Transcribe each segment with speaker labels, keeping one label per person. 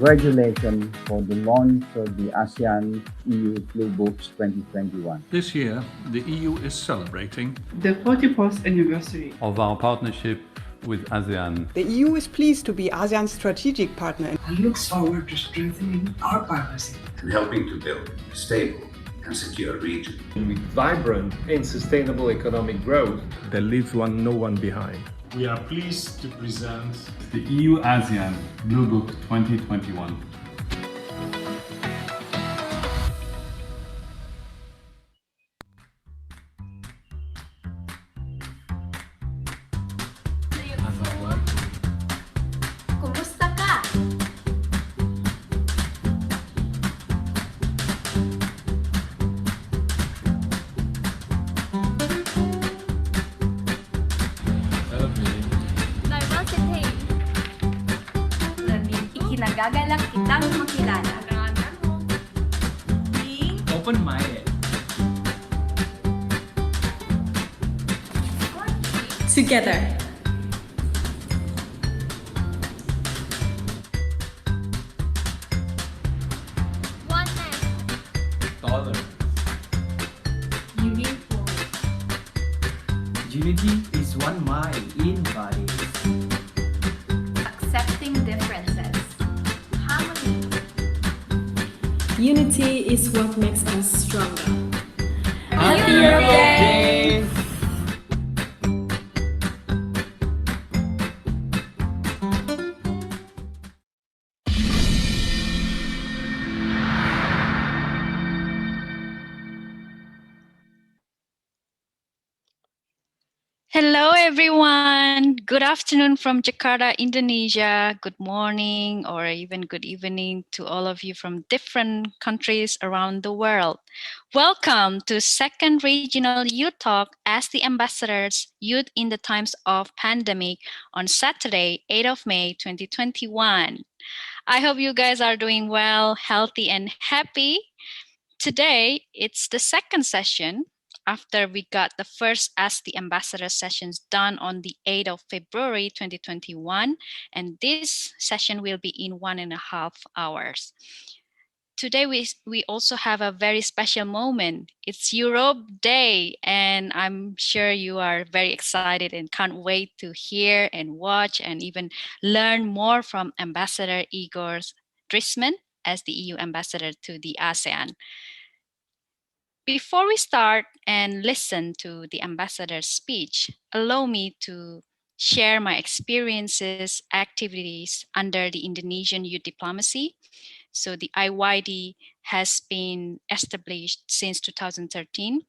Speaker 1: congratulations for the launch of the ASEAN EU Blue Books 2021.
Speaker 2: This year, the EU is celebrating
Speaker 3: the 41st anniversary
Speaker 4: of our partnership with ASEAN.
Speaker 5: The EU is pleased to be ASEAN's strategic partner
Speaker 6: and looks forward to strengthening our partnership
Speaker 7: and helping to build a stable and secure region.
Speaker 8: With vibrant and sustainable economic growth
Speaker 9: that leaves no one behind.
Speaker 10: We are pleased to present
Speaker 4: the EU-ASEAN Blue Book 2021.
Speaker 11: Nagagalak kitang makilala. Being
Speaker 12: open-minded.
Speaker 13: Together.
Speaker 11: Oneness.
Speaker 12: Tolerance.
Speaker 11: Uniform.
Speaker 12: Unity is one mind in body.
Speaker 11: Accepting differences.
Speaker 13: Unity is what makes us stronger.
Speaker 12: Happy Europe Day!
Speaker 14: Hello everyone. Good afternoon from Jakarta, Indonesia. Good morning or even good evening to all of you from different countries around the world. Welcome to second regional Youth Talk as the Ambassadors Youth in the Times of Pandemic on Saturday, 8th of May, 2021. I hope you guys are doing well, healthy and happy. Today, it's the second session after we got the first Ask the Ambassador sessions done on the 8th of February 2021, and this session will be in 1.5 hours. Today we also have a very special moment. It's Europe Day, and I'm sure you are very excited and can't wait to hear and watch and even learn more from Ambassador Igor Driesmans as the EU Ambassador to the ASEAN. Before we start and listen to the ambassador's speech, allow me to share my experiences, activities under the Indonesian Youth Diplomacy. So the IYD has been established since 2013.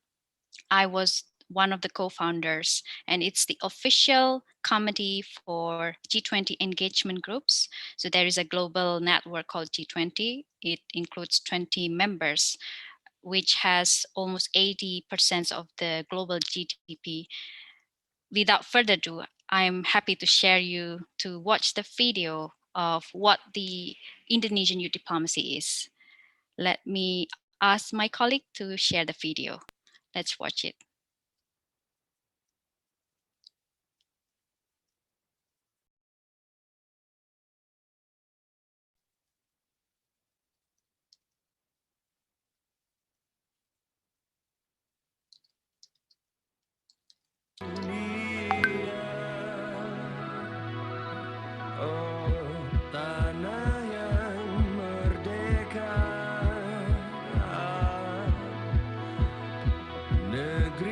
Speaker 14: I was one of the co-founders, and it's the official committee for G20 engagement groups. So there is a global network called G20. It includes 20 members, which has almost 80% of the global GDP. Without further ado, I'm happy to share you to watch the video of what the Indonesian Youth Diplomacy is. Let me ask my colleague to share the video. Let's watch it.
Speaker 15: Negeri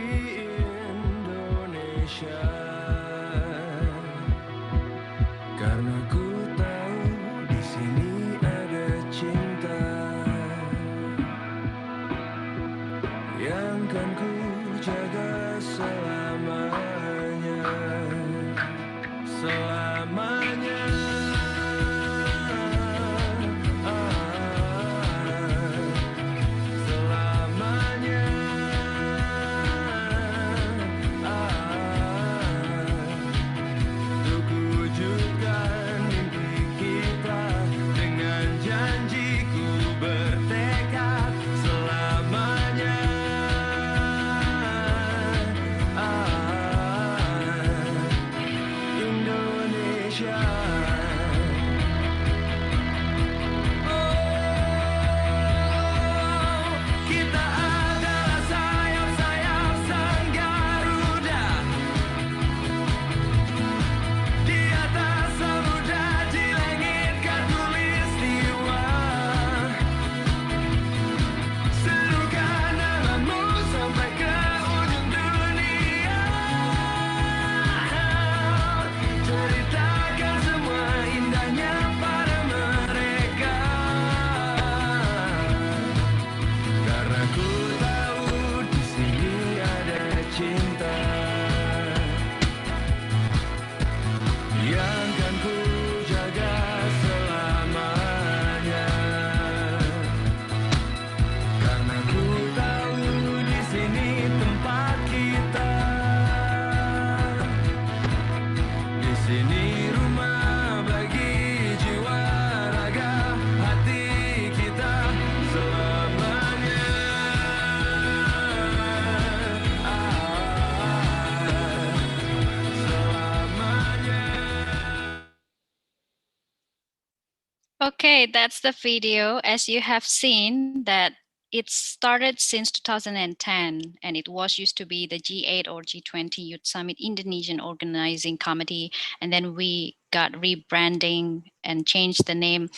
Speaker 14: Okay, that's the video. As you have seen that it started since 2010 and it was used to be the G8 or G20 Youth Summit Indonesian Organizing Committee, and then we got rebranding and changed the name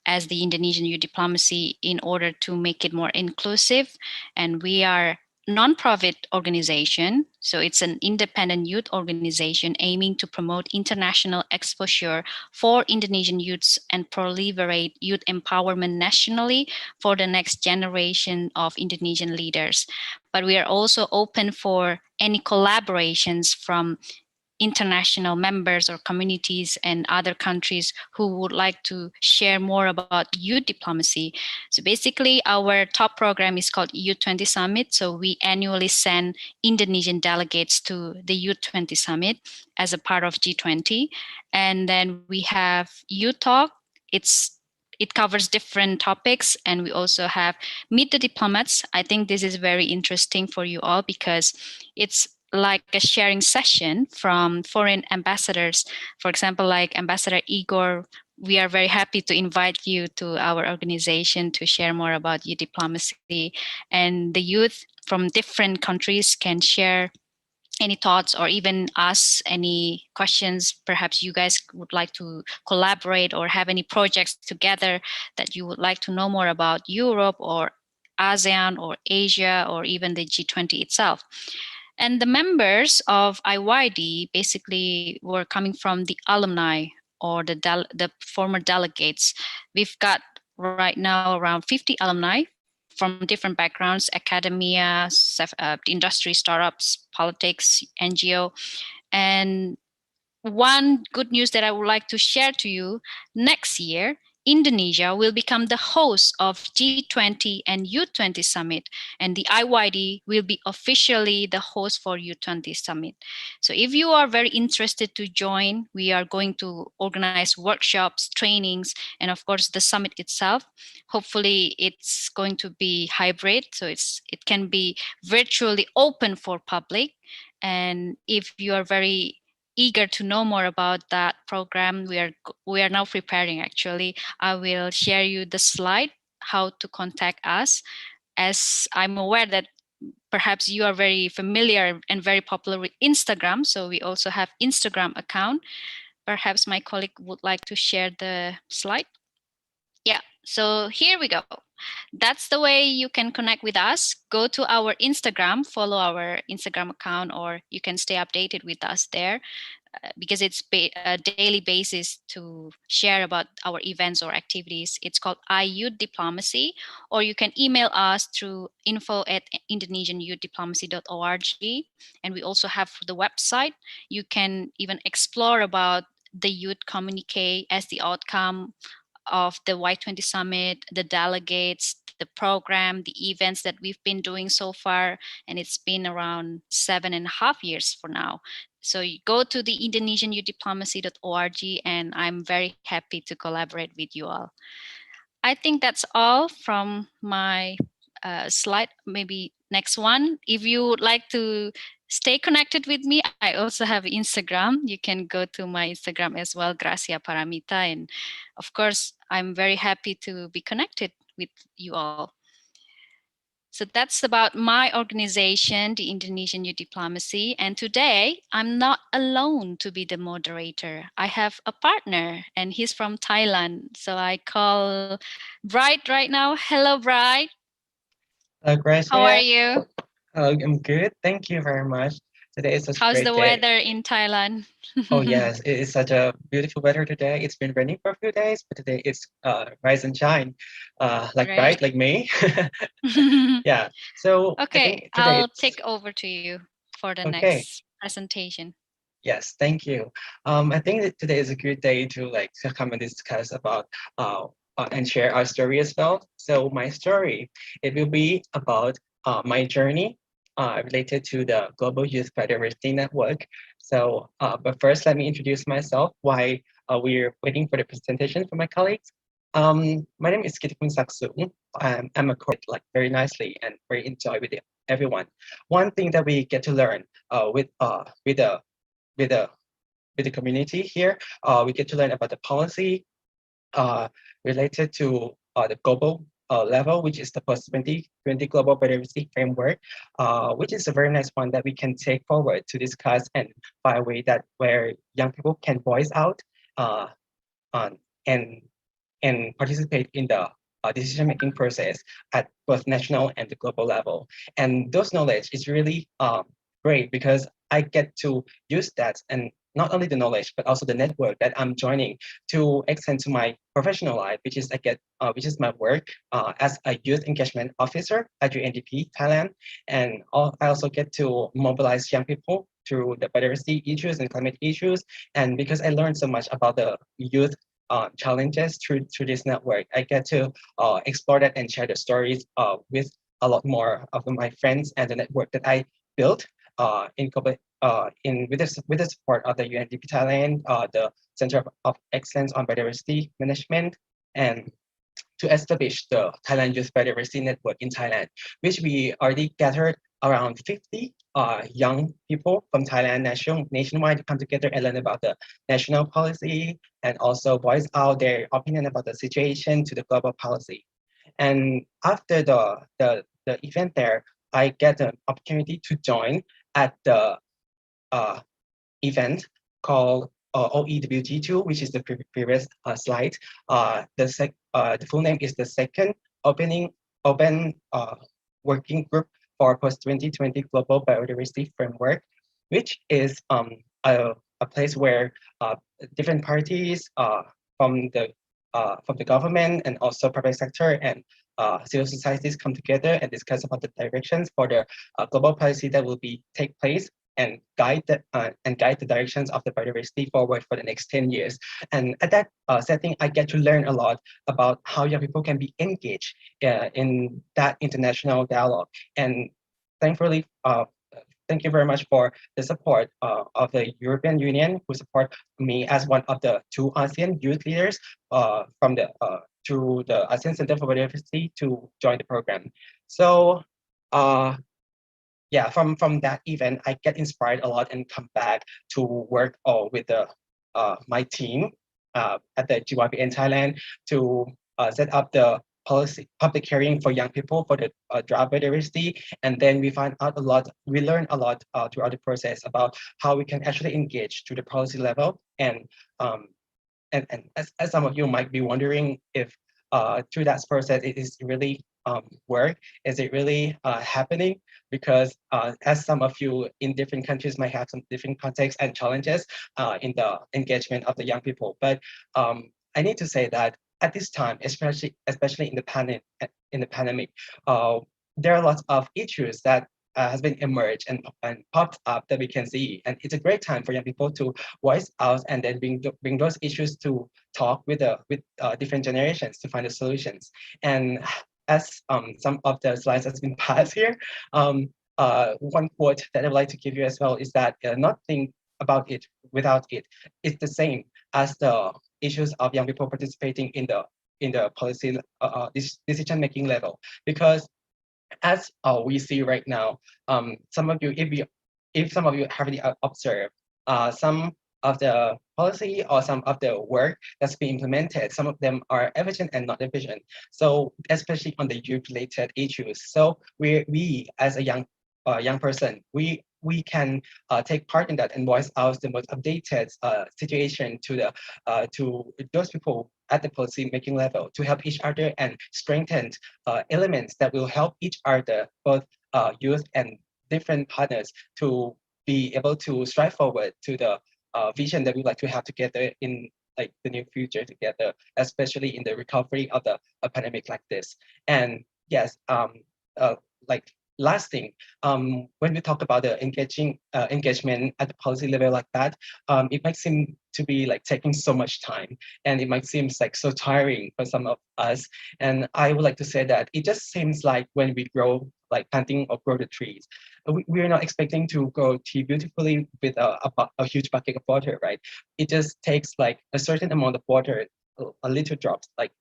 Speaker 14: as the Indonesian Youth Diplomacy in order to make it more inclusive. And we are non-profit organization. So it's an independent youth organization aiming to promote international exposure for Indonesian youths and proliferate youth empowerment nationally for the next generation of Indonesian leaders. But we are also open for any collaborations from international members or communities and other countries who would like to share more about youth diplomacy. So basically our top program is called EU20 Summit. So we annually send Indonesian delegates to the EU20 Summit as a part of G20. And then we have Youth Talk. It covers different topics, and we also have Meet the Diplomats. I think this is very interesting for you all because it's like a sharing session from foreign ambassadors. For example, like Ambassador Igor, we are very happy to invite you to our organization to share more about youth diplomacy. And the youth from different countries can share any thoughts or even ask any questions. Perhaps you guys would like to collaborate or have any projects together that you would like to know more about Europe or ASEAN or Asia or even the G20 itself. And the members of IYD basically were coming from the alumni or the former delegates. We've got right now around 50 alumni from different backgrounds, academia, industry, startups, politics, NGO. And one good news that I would like to share to you, next year, Indonesia will become the host of G20 and U20 Summit, and the IYD will be officially the host for U20 Summit. So if you are very interested to join, we are going to organize workshops, trainings, and of course the summit itself. Hopefully it's going to be hybrid, so it can be virtually open for public. And if you are very eager to know more about that program, we are now preparing. Actually, I will share you the slide how to contact us, as I'm aware that perhaps you are very familiar and very popular with Instagram. So we also have Instagram account. Perhaps my colleague would like to share the slide. Yeah, so here we go. That's the way you can connect with us. Go to our Instagram, follow our Instagram account, or you can stay updated with us there because it's a daily basis to share about our events or activities. It's called iYouth Diplomacy, or you can email us through info@indonesianyouthDiplomacy.org. And we also have the website. You can even explore about the youth communique as the outcome of the Y20 Summit, the delegates, the program, the events that we've been doing so far. And it's been around 7.5 years for now. So you go to the indonesianyouthDiplomacy.org, and I'm very happy to collaborate with you all. I think that's all from my slide. Maybe next one. If you would like to stay connected with me, I also have Instagram. You can go to my Instagram as well, Gracia Paramita. And of course, I'm very happy to be connected with you all. So that's about my organization, the Indonesian Youth Diplomacy. And today, I'm not alone to be the moderator. I have a partner, and he's from Thailand. So I call Bright right now. Hello, Bright.
Speaker 15: Gracia.
Speaker 14: How are you?
Speaker 15: I'm good. Thank you very much. Today is such a
Speaker 14: How's
Speaker 15: great
Speaker 14: the
Speaker 15: day.
Speaker 14: weather in Thailand?
Speaker 15: Oh yes, it is such a beautiful weather today. It's been raining for a few days, but today it's rise and shine, like
Speaker 14: Great.
Speaker 15: bright, like me. Yeah. So
Speaker 14: Okay, I'll take over to you for the next presentation.
Speaker 15: Yes, thank you. I think that today is a good day to come and discuss about and share our story as well. So my story, it will be about my journey related to the Global Youth Biodiversity Network. So, but first, let me introduce myself, why we're waiting for the presentation from my colleagues. My name is Kitikun Saksung. I'm a coach very nicely and very enjoy with everyone. One thing that we get to learn with the community here, we get to learn about the policy, related to the global level, which is the post-2020 Global Biodiversity Framework, which is a very nice one that we can take forward to discuss and find a way that where young people can voice out on, and participate in the decision-making process at both national and the global level. And those knowledge is really great because I get to use that, and not only the knowledge, but also the network that I'm joining to extend to my professional life, which is which is my work as a youth engagement officer at UNDP Thailand. And I also get to mobilize young people through the biodiversity issues and climate issues. And because I learned so much about the youth challenges through this network, I get to explore that and share the stories with a lot more of my friends and the network that I built with the support of the UNDP Thailand, the Center of Excellence on Biodiversity Management, and to establish the Thailand Youth Biodiversity Network in Thailand, which we already gathered around 50 young people from Thailand nationwide to come together and learn about the national policy and also voice out their opinion about the situation to the global policy. And after the event there, I get an opportunity to join at the event called OEWG2, which is the previous slide. The full name is the second open working group for post-2020 Global Biodiversity Framework, which is a place where different parties from the government and also private sector and civil societies come together and discuss about the directions for the global policy that will take place and guide the directions of the biodiversity forward for the next 10 years. And at that setting, I get to learn a lot about how young people can be engaged in that international dialogue. And thankfully, thank you very much for the support of the European Union, who support me as one of the 2 ASEAN youth leaders from through the ASEAN Center for Biodiversity to join the program. So yeah, from that event, I get inspired a lot and come back to work with my team at the GYPN Thailand to set up the public hearing for young people for the draft biodiversity. And then we learn a lot throughout the process about how we can actually engage to the policy level. And as some of you might be wondering if through that process, it is really work? Is it really happening? Because as some of you in different countries might have some different contexts and challenges in the engagement of the young people. But I need to say that at this time, especially in the pandemic, there are lots of issues that has been emerged and popped up that we can see, and it's a great time for young people to voice out and then bring those issues to talk with different generations to find the solutions. And as some of the slides has been passed here, one quote that I would like to give you as well is that nothing about it without it is the same as the issues of young people participating in the policy decision-making level. Because as we see right now, some of you, if some of you have already observed, some of the policy or some of the work that's being implemented, some of them are efficient and not efficient. So especially on the youth-related issues. So we as a young person, we can take part in that and voice out the most updated situation to those people at the policy making level to help each other and strengthen elements that will help each other, both youth and different partners, to be able to strive forward to the vision that we'd like to have together in like the near future together, especially in the recovery of a pandemic like this. And yes, like last thing, when we talk about the engagement at the policy level like that, it might seem to be like taking so much time, and it might seem like so tiring for some of us. And I would like to say that it just seems like when we grow, like planting or grow the trees, we are not expecting to grow tea beautifully with a huge bucket of water, right? It just takes like a certain amount of water, a little drops, like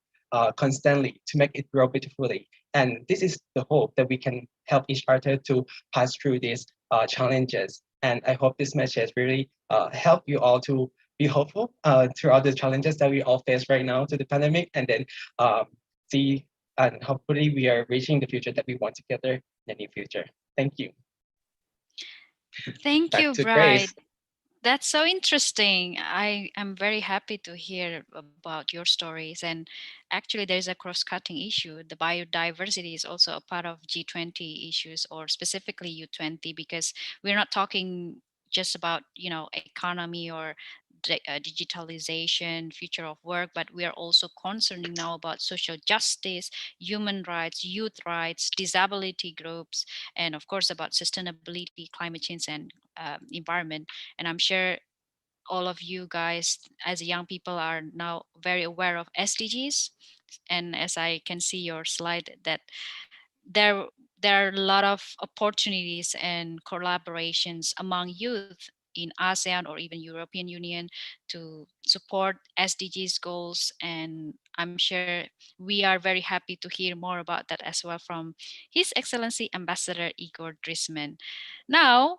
Speaker 15: constantly to make it grow beautifully. And this is the hope that we can help each other to pass through these challenges. And I hope this message really help you all to be hopeful throughout the challenges that we all face right now to the pandemic, and then see and hopefully we are reaching the future that we want together in the near future. Thank you.
Speaker 14: Thank
Speaker 15: Back
Speaker 14: you,
Speaker 15: to
Speaker 14: Bright.
Speaker 15: Grace.
Speaker 14: That's so interesting. I am very happy to hear about your stories. And actually, there's a cross-cutting issue. The biodiversity is also a part of G20 issues, or specifically U20, because we're not talking just about, economy or digitalization, future of work, but we are also concerning now about social justice, human rights, youth rights, disability groups, and of course about sustainability, climate change, and environment. And I'm sure all of you guys as young people are now very aware of SDGs. And as I can see your slide, that there there are a lot of opportunities and collaborations among youth in ASEAN or even European Union to support SDGs goals. And I'm sure we are very happy to hear more about that as well from His Excellency Ambassador Igor Driesmans. Now,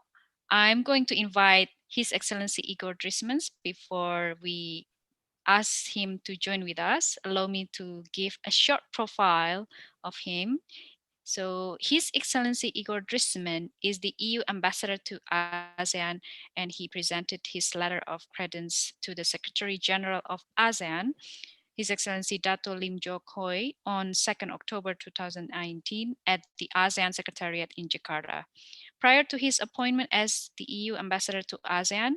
Speaker 14: I'm going to invite His Excellency Igor Driesmans. Before we ask him to join with us, allow me to give a short profile of him. So His Excellency Igor Driesmans is the EU Ambassador to ASEAN, and he presented his letter of credence to the Secretary General of ASEAN, His Excellency Dato Lim Jo Khoi, on 2nd October 2019 at the ASEAN Secretariat in Jakarta. Prior to his appointment as the EU Ambassador to ASEAN,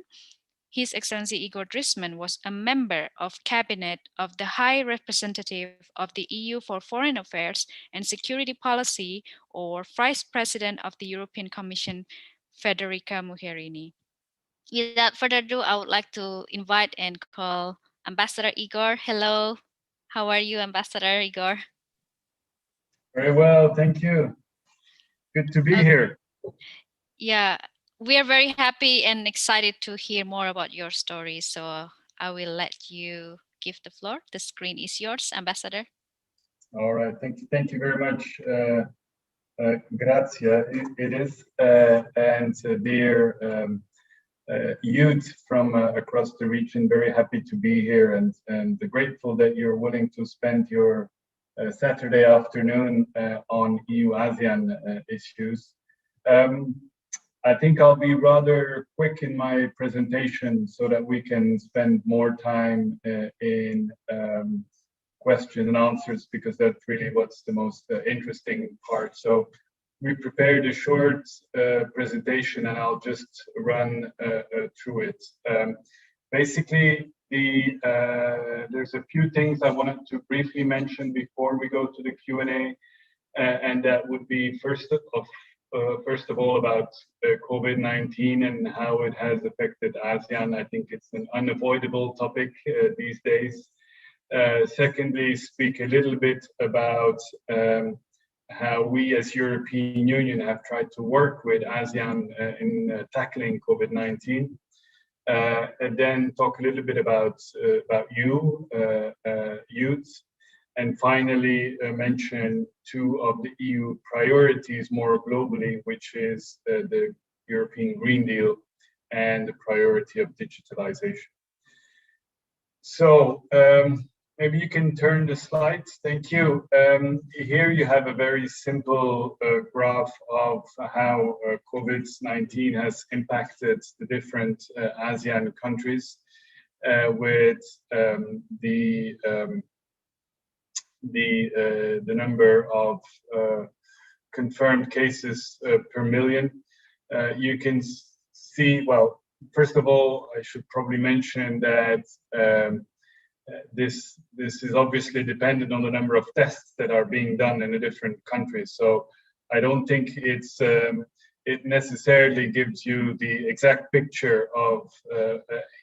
Speaker 14: His Excellency Igor Driesmans was a member of Cabinet of the High Representative of the EU for Foreign Affairs and Security Policy, or Vice President of the European Commission, Federica Mogherini. Without further ado, I would like to invite and call Ambassador Igor. Hello. How are you, Ambassador Igor?
Speaker 16: Very well, thank you. Good to be here.
Speaker 14: Yeah, we are very happy and excited to hear more about your story. So I will let you give the floor. The screen is yours, Ambassador.
Speaker 16: All right, thank you very much. Grazia, it is. And dear youth from across the region, very happy to be here and grateful that you're willing to spend your Saturday afternoon on EU-ASEAN issues. I think I'll be rather quick in my presentation so that we can spend more time in questions and answers, because that's really what's the most interesting part. So we prepared a short presentation and I'll just run through it. Basically, there's a few things I wanted to briefly mention before we go to the Q&A, and that would be first of all about COVID-19 and how it has affected ASEAN. I think it's an unavoidable topic these days. Secondly, speak a little bit about how we as European Union have tried to work with ASEAN in tackling COVID-19. And then talk a little bit about youth. And finally, mention two of the EU priorities more globally, which is the European Green Deal and the priority of digitalization. So maybe you can turn the slides. Thank you. Here you have a very simple graph of how COVID-19 has impacted the different ASEAN countries with the number of confirmed cases per million. You can see, well, first of all, I should probably mention that this is obviously dependent on the number of tests that are being done in the different countries. So I don't think it necessarily gives you the exact picture of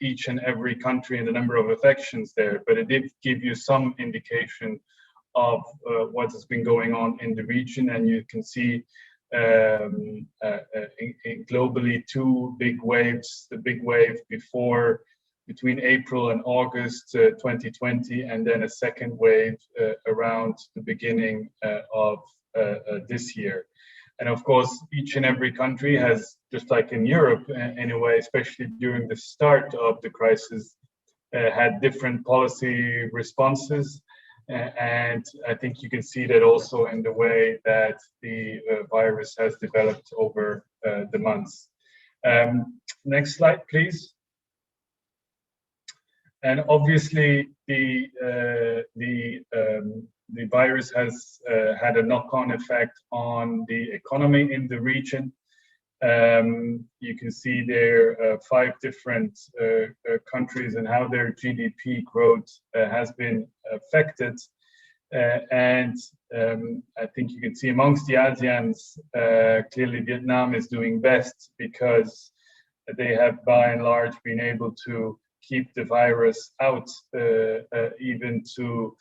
Speaker 16: each and every country and the number of infections there, but it did give you some indication of what has been going on in the region. And you can see globally two big waves, the big wave between April and August 2020, and then a second wave around the beginning of this year. And of course, each and every country has, just like in Europe in a way, especially during the start of the crisis, had different policy responses. And I think you can see that also in the way that the virus has developed over the months. Next slide, please. And obviously, the virus has had a knock-on effect on the economy in the region. You can see there 5 different countries and how their GDP growth has been affected. And I think you can see amongst the ASEANs, clearly Vietnam is doing best because they have by and large been able to keep the virus out even to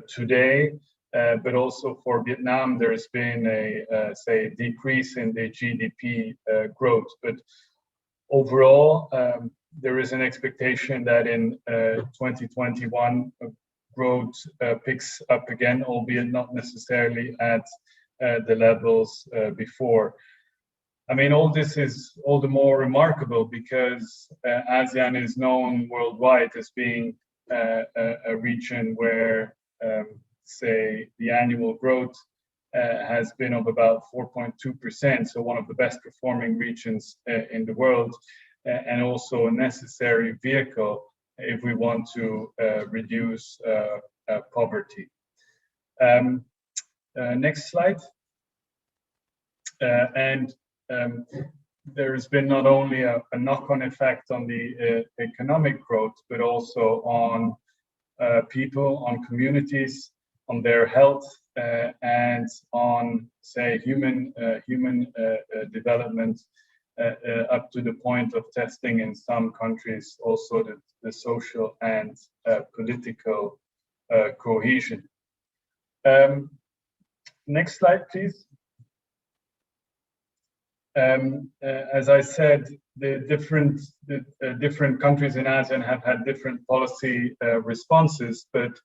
Speaker 16: today. But also for Vietnam, there's been a say decrease in the GDP growth. But overall, there is an expectation that in 2021 growth picks up again, albeit not necessarily at the levels before. I mean, all this is all the more remarkable because ASEAN is known worldwide as being a region where say the annual growth has been of about 4.2%, so one of the best performing regions in the world, and also a necessary vehicle if we want to reduce poverty. Next slide. There's been not only a knock-on effect on the economic growth, but also on people, on communities, on their health, and on, say, human development, up to the point of testing in some countries also the social and political cohesion. Next slide, please. As I said, the different countries in ASEAN have had different policy responses, but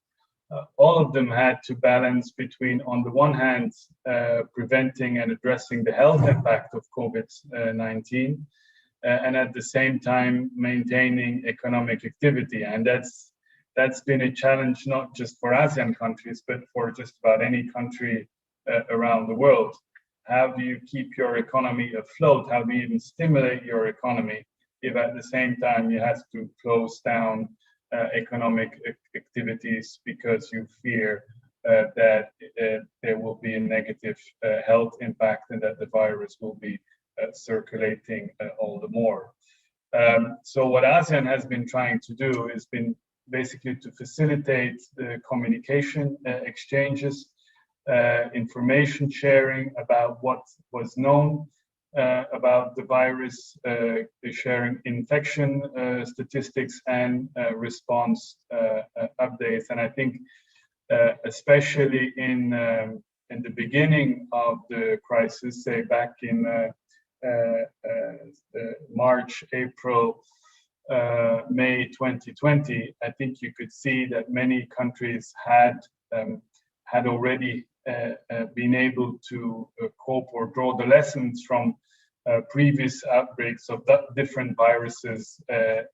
Speaker 16: all of them had to balance between, on the one hand, preventing and addressing the health impact of COVID-19, and at the same time maintaining economic activity. And that's been a challenge not just for ASEAN countries, but for just about any country around the world. How do you keep your economy afloat? How do you even stimulate your economy if at the same time you have to close down economic activities because you fear that there will be a negative health impact and that the virus will be circulating all the more. So what ASEAN has been trying to do is been basically to facilitate the communication exchanges, information sharing about what was known about the virus, sharing infection statistics and response updates. And I think especially in the beginning of the crisis, say back in March, April, May 2020, I think you could see that many countries had already been able to cope or draw the lessons from previous outbreaks of different viruses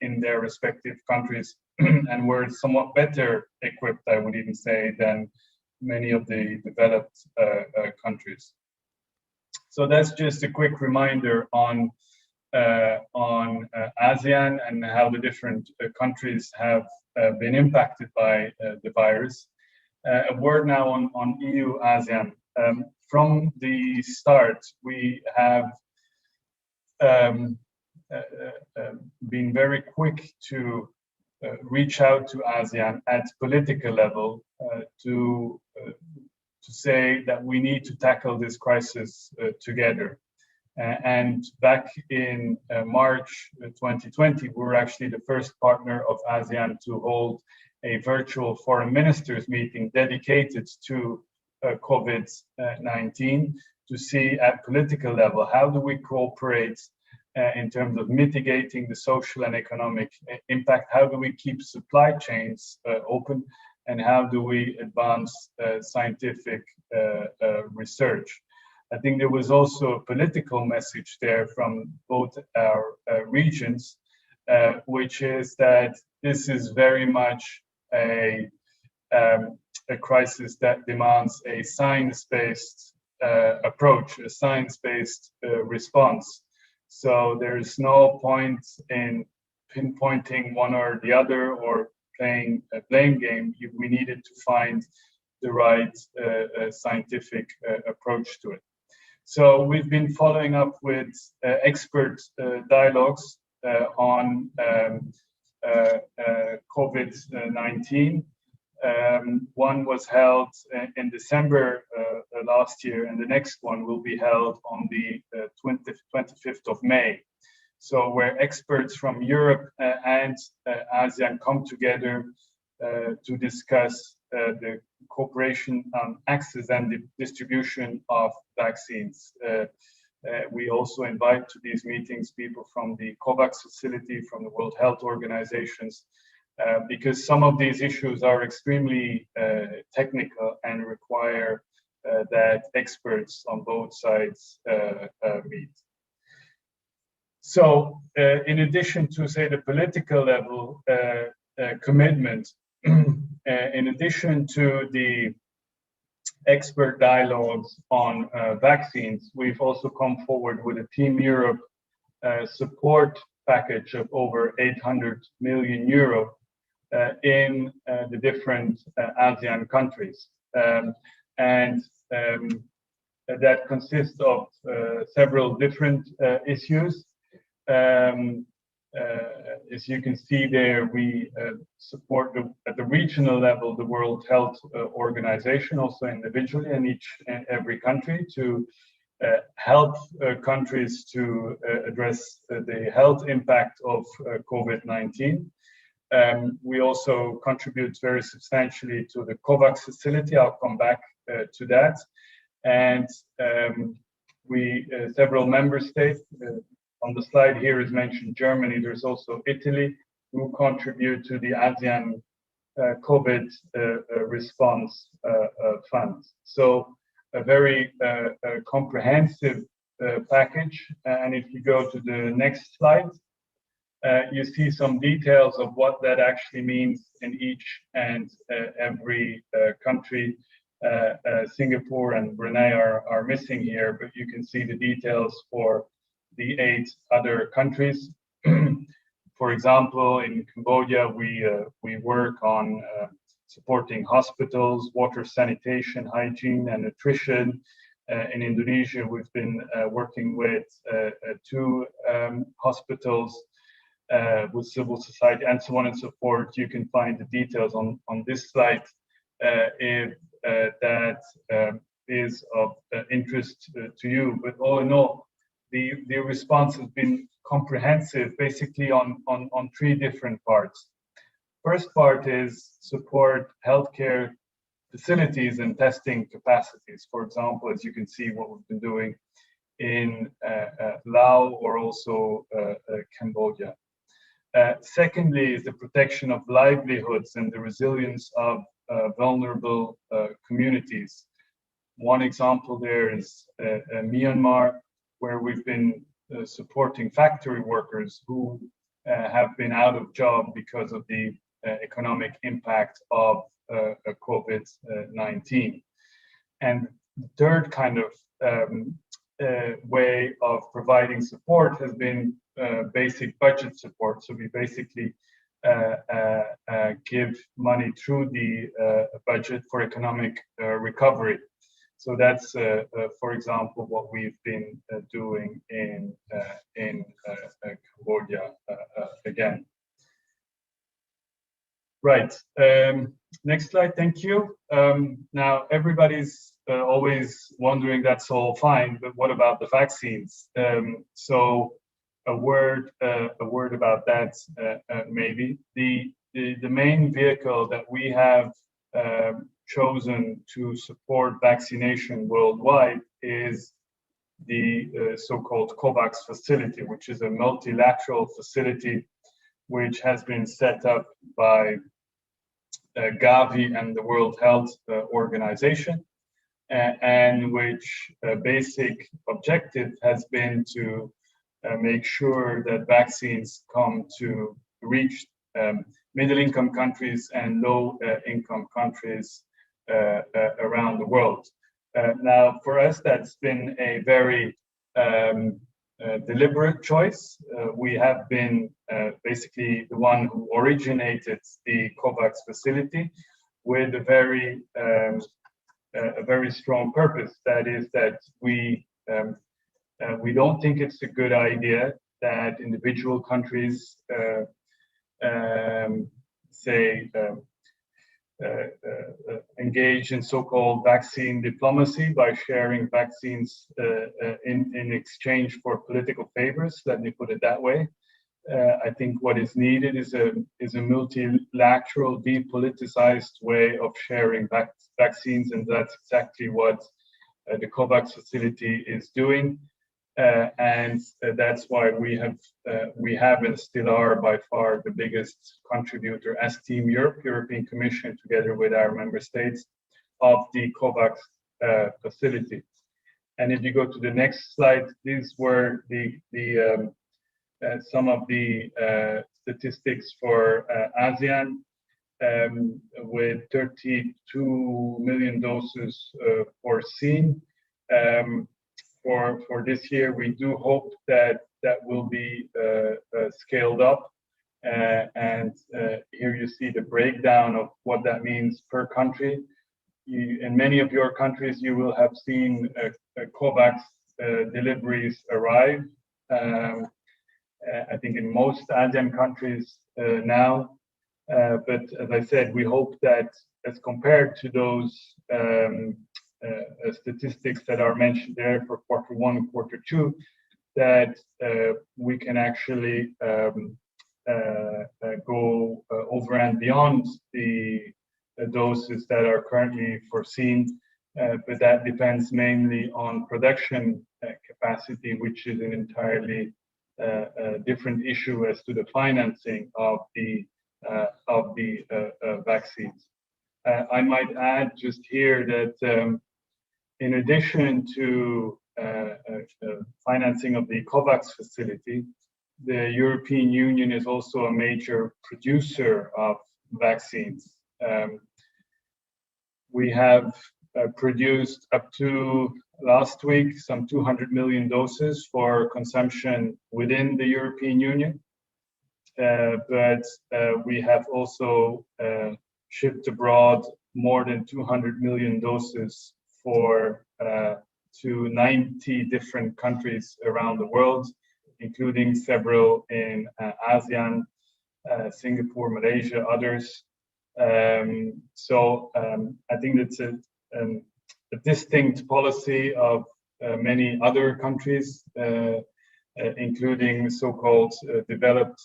Speaker 16: in their respective countries and were somewhat better equipped, I would even say, than many of the developed countries. So that's just a quick reminder on ASEAN and how the different countries have been impacted by the virus. A word now on EU-ASEAN. From the start, we have been very quick to reach out to ASEAN at political level to say that we need to tackle this crisis together. And back in March 2020, we were actually the first partner of ASEAN to hold a virtual foreign ministers meeting dedicated to COVID-19 to see at political level, how do we cooperate in terms of mitigating the social and economic impact? How do we keep supply chains open? And how do we advance scientific research? I think there was also a political message there from both our regions, which is that this is very much a crisis that demands a science-based approach, a science-based response. So there's no point in pinpointing one or the other or playing a blame game. We needed to find the right scientific approach to it. So we've been following up with expert dialogues on COVID-19. One was held in December last year, and the next one will be held on the 25th of May. So where experts from Europe and ASEAN come together to discuss the cooperation on access and the distribution of vaccines. We also invite to these meetings people from the COVAX facility, from the World Health Organizations, because some of these issues are extremely technical and require that experts on both sides meet. So in addition to, say, the political level commitment, in addition to the expert dialogues on vaccines, we've also come forward with a Team Europe support package of over 800 million euro in the different ASEAN countries. That consists of several different issues. As you can see there, we support at the regional level the World Health Organization, also individually in each and every country, to help countries to address the health impact of COVID-19. We also contribute very substantially to the COVAX facility. I'll come back to that. And several member states, on the slide here is mentioned Germany, there's also Italy, who contribute to the ASEAN COVID response fund. So a very comprehensive package. And if you go to the next slide, you see some details of what that actually means in each and every country. Singapore and Brunei are missing here, but you can see the details for the 8 other countries. For example, in Cambodia, we work on supporting hospitals, water sanitation, hygiene, and nutrition. In Indonesia, we've been working with 2 hospitals, with civil society, and so on and so forth. You can find the details on this slide if that is of interest to you. But all in all, the response has been comprehensive, basically on 3 different parts. First part is support healthcare facilities and testing capacities. For example, as you can see, what we've been doing in Laos or also Cambodia. Secondly is the protection of livelihoods and the resilience of vulnerable communities. One example there is Myanmar, where we've been supporting factory workers who have been out of job because of the economic impact of COVID-19. And the third kind of way of providing support has been basic budget support. So we basically give money through the budget for economic recovery. So that's, for example, what we've been doing in Cambodia again. Right. Next slide. Thank you. Now everybody's always wondering, that's all fine, but what about the vaccines? So a word about that, maybe. The main vehicle that we have chosen to support vaccination worldwide is the so-called COVAX facility, which is a multilateral facility which has been set up by Gavi and the World Health Organization, and which basic objective has been to make sure that vaccines come to reach middle-income countries and low-income countries around the world. Now, for us, that's been a very deliberate choice. We have been basically the one who originated the COVAX facility with a very strong purpose. That is that we don't think it's a good idea that individual countries engage in so-called vaccine diplomacy by sharing vaccines in exchange for political favors. Let me put it that way. I think what is needed is a multilateral, depoliticized way of sharing vaccines, and that's exactly what the COVAX facility is doing. And that's why we have and still are by far the biggest contributor as Team Europe, European Commission, together with our member states, of the COVAX facility. And if you go to the next slide, these were some of the statistics for ASEAN, with 32 million doses foreseen. For this year, we do hope that will be scaled up. And here you see the breakdown of what that means per country. In many of your countries, you will have seen COVAX deliveries arrive. I think in most ASEAN countries now. But as I said, we hope that as compared to those statistics that are mentioned there for Q1 and Q2, that we can actually go over and beyond the doses that are currently foreseen. But that depends mainly on production capacity, which is an entirely different issue as to the financing of the vaccines. I might add just here that in addition to financing of the COVAX facility, the European Union is also a major producer of vaccines. We have produced up to last week some 200 million doses for consumption within the European Union. But we have also shipped abroad more than 200 million doses to 90 different countries around the world, including several in ASEAN, Singapore, Malaysia, others. So I think it's a distinct policy of many other countries, including so-called developed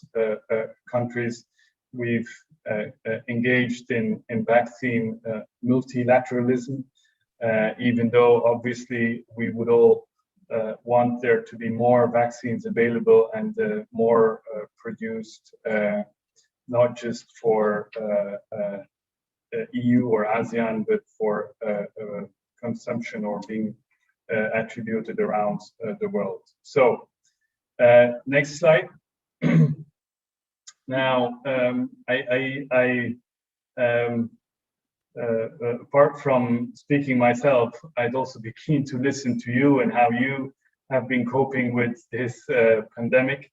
Speaker 16: countries. We've engaged in vaccine multilateralism, even though obviously we would all want there to be more vaccines available and more produced, not just for EU or ASEAN, but for consumption or being attributed around the world. So next slide. Now, apart from speaking myself, I'd also be keen to listen to you and how you have been coping with this pandemic,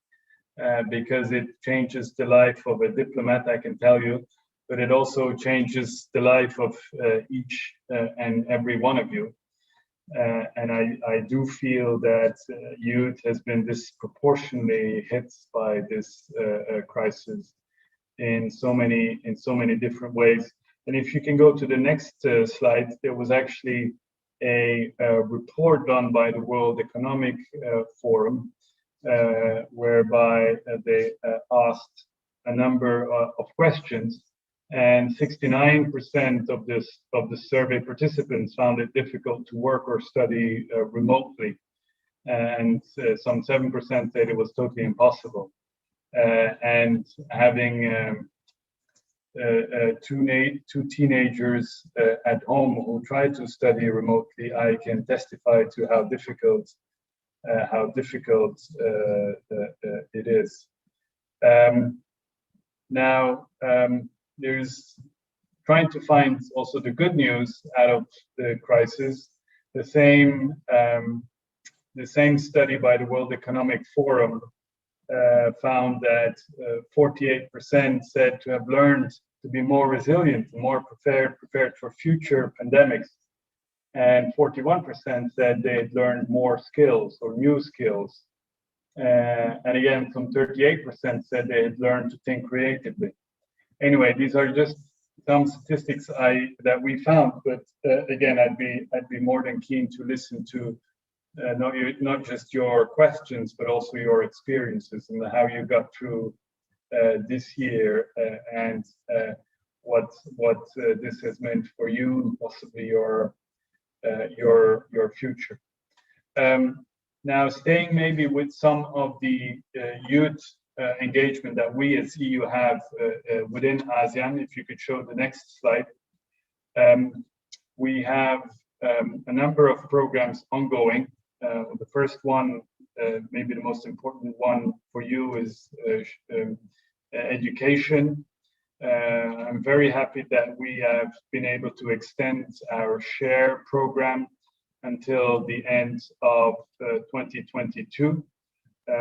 Speaker 16: because it changes the life of a diplomat, I can tell you, but it also changes the life of each and every one of you. And I do feel that youth has been disproportionately hit by this crisis in so many different ways. And if you can go to the next slide, there was actually a report done by the World Economic Forum, whereby they asked a number of questions, and 69% of the survey participants found it difficult to work or study remotely, and some 7% said it was totally impossible. And having two teenagers at home who try to study remotely, I can testify to how difficult it is. Now, there's trying to find also the good news out of the crisis. The same study by the World Economic Forum found that 48% said to have learned to be more resilient, more prepared for future pandemics, and 41% said they had learned more skills or new skills. And again, some 38% said they had learned to think creatively. Anyway, these are just some statistics that we found, but again, I'd be more than keen to listen to not just your questions, but also your experiences and how you got through this year and what this has meant for you and possibly your future. Now, staying maybe with some of the youth engagement that we as EU have within ASEAN, if you could show the next slide. We have a number of programs ongoing. The first one, maybe the most important one for you, is education. I'm very happy that we have been able to extend our SHARE program until the end of 2022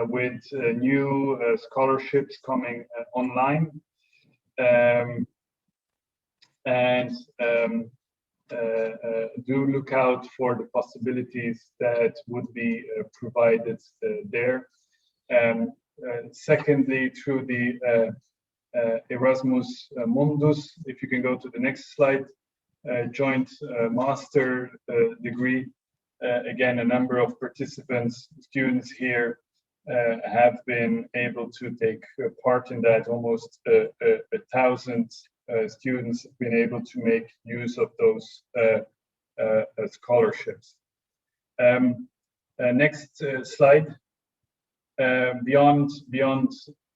Speaker 16: with new scholarships coming online. Do look out for the possibilities that would be provided there. Secondly, through the Erasmus Mundus, if you can go to the next slide, joint master degree. Again, a number of participants, students here have been able to take part in that. Almost 1,000 students have been able to make use of those scholarships. Next slide. Beyond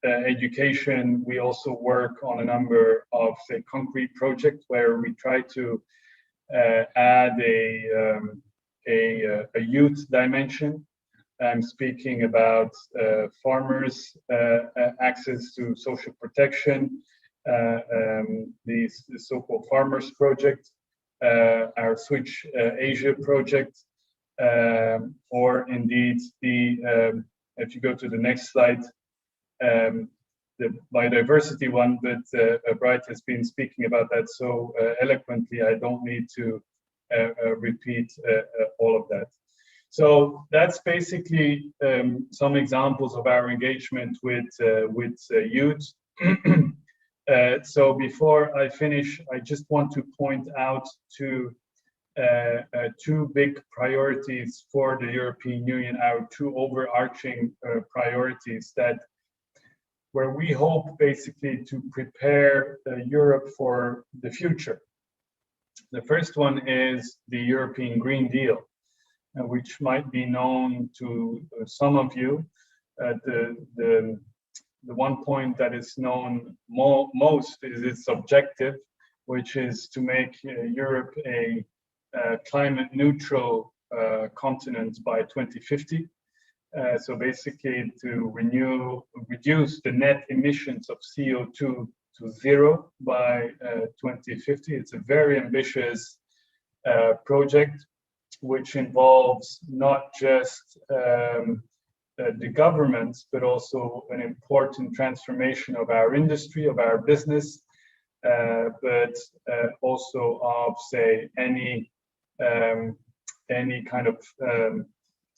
Speaker 16: education, we also work on a number of concrete projects where we try to add a youth dimension. I'm speaking about farmers' access to social protection, the so-called Farmers Project, our Switch Asia project, or indeed if you go to the next slide, the biodiversity one, but Bright has been speaking about that so eloquently, I don't need to repeat all of that. So that's basically some examples of our engagement with youth. So before I finish, I just want to point out two big priorities for the European Union, our two overarching priorities where we hope basically to prepare Europe for the future. The first one is the European Green Deal, which might be known to some of you. The one point that is known most is its objective, which is to make Europe a climate neutral continent by 2050. So basically to reduce the net emissions of CO2 to zero by 2050. It's a very ambitious project, which involves not just the governments, but also an important transformation of our industry, of our business, but also of, say, any kind of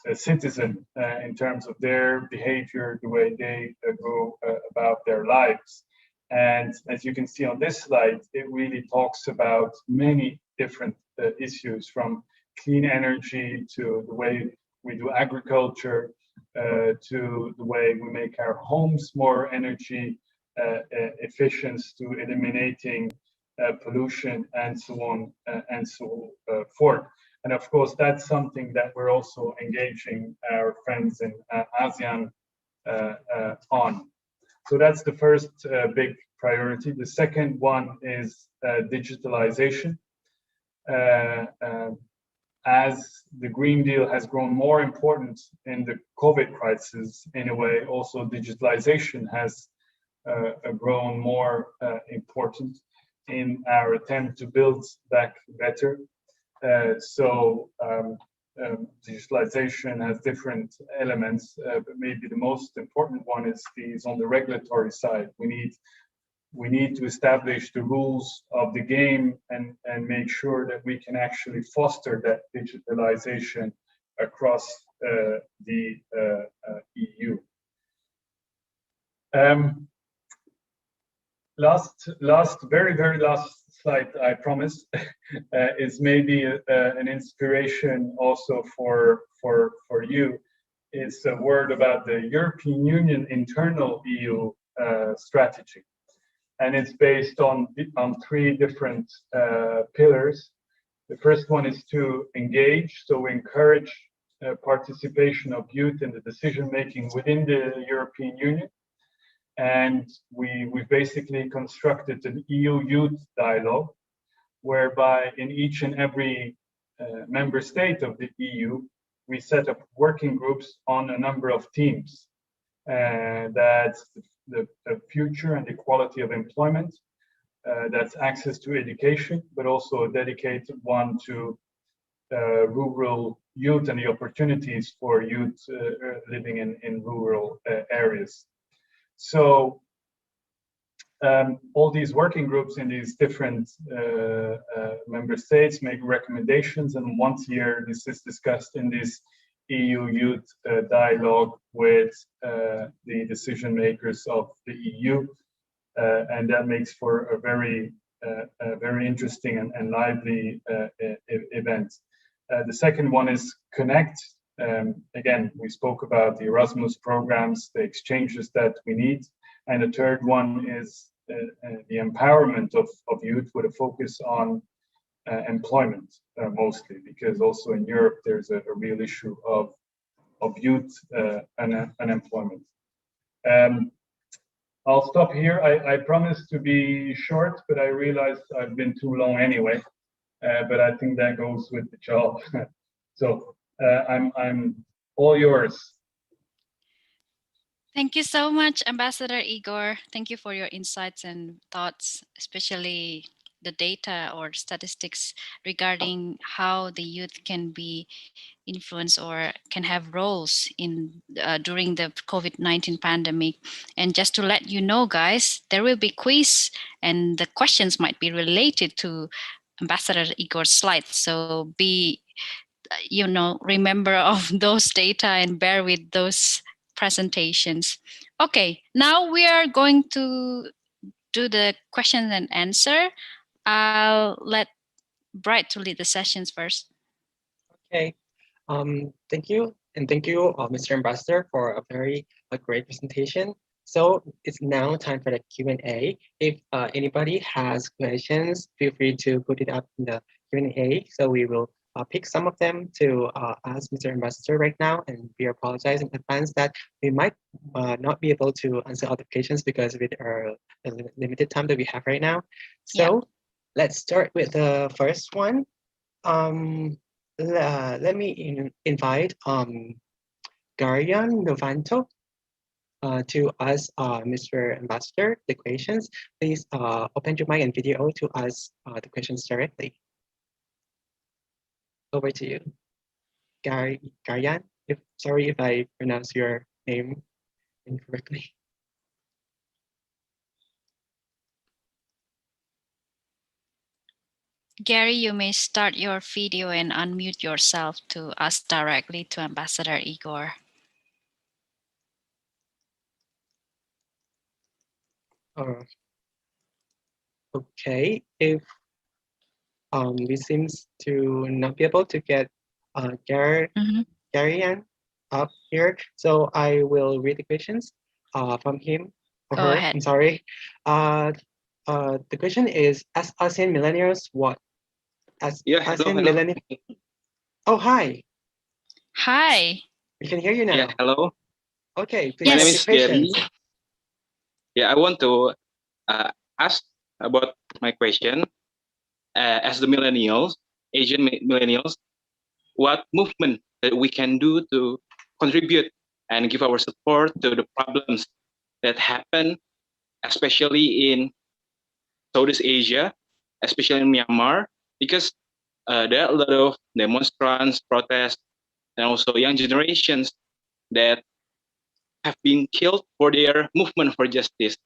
Speaker 16: a citizen in terms of their behavior, the way they go about their lives. And as you can see on this slide, it really talks about many different issues, from clean energy to the way we do agriculture, to the way we make our homes more energy efficient, to eliminating pollution, and so on and so forth. And of course, that's something that we're also engaging our friends in ASEAN on. So that's the first big priority. The second one is digitalization. As the Green Deal has grown more important in the COVID crisis, in a way, also digitalization has grown more important in our attempt to build back better. Digitalization has different elements, but maybe the most important one is on the regulatory side. We need to establish the rules of the game and make sure that we can actually foster that digitalization across the EU. Very last slide, I promise, is maybe an inspiration also for you. It's a word about the European Union internal EU strategy. And it's based on 3 different pillars. The first one is to engage, so encourage participation of youth in the decision-making within the European Union. And we basically constructed an EU youth dialogue, whereby in each and every member state of the EU, we set up working groups on a number of themes. That's the future and the quality of employment, that's access to education, but also a dedicated one to rural youth and the opportunities for youth living in rural areas. So all these working groups in these different member states make recommendations, and once a year this is discussed in this EU youth dialogue with the decision makers of the EU, and that makes for a very interesting and lively event. The second one is Connect. Again, we spoke about the Erasmus programs, the exchanges that we need. And the third one is the empowerment of youth with a focus on employment, mostly, because also in Europe, there's a real issue of youth unemployment. I'll stop here. I promised to be short, but I realized I've been too long anyway. But I think that goes with the job. So I'm all yours.
Speaker 14: Thank you so much, Ambassador Igor. Thank you for your insights and thoughts, especially the data or statistics regarding how the youth can be influenced or can have roles in during the COVID-19 pandemic. And just to let you know, guys, there will be quiz, and the questions might be related to Ambassador Igor's slides. So be, remember of those data and bear with those presentations. Okay, now we are going to do the question and answer. I'll let Bright to lead the sessions first.
Speaker 15: Okay, thank you. And thank you, Mr. Ambassador, for a very great presentation. So it's now time for the Q&A. If anybody has questions, feel free to put it up in the Q&A. So we will pick some of them to ask Mr. Ambassador right now, and we apologize in advance that we might not be able to answer all the questions because with our limited time that we have right now. So let's start with the first one. Let me invite Garian Novanto to ask Mr. Ambassador the questions. Please open your mic and video to ask the questions directly. Over to you, Garian. Sorry if I pronounce your name incorrectly.
Speaker 14: Gary, you may start your video and unmute yourself to ask directly to Ambassador Igor.
Speaker 15: Okay, if we seems to not be able to get Garian up here, so I will read the questions from him or
Speaker 14: Go
Speaker 15: her.
Speaker 14: ahead.
Speaker 15: I'm sorry. The question is: as ASEAN millennials, what? As ASEAN millennials. Oh, hi.
Speaker 14: Hi.
Speaker 15: We can hear you now.
Speaker 17: Yeah, hello.
Speaker 15: Okay, please.
Speaker 17: My name is Gary.
Speaker 15: Questions.
Speaker 17: Yeah, I want to ask about my question. As the millennials, Asian millennials, what movement that we can do to contribute and give our support to the problems that happen especially in Southeast Asia, especially in Myanmar, because there are a lot of demonstrants, protests, and also young generations that have been killed for their movement for justice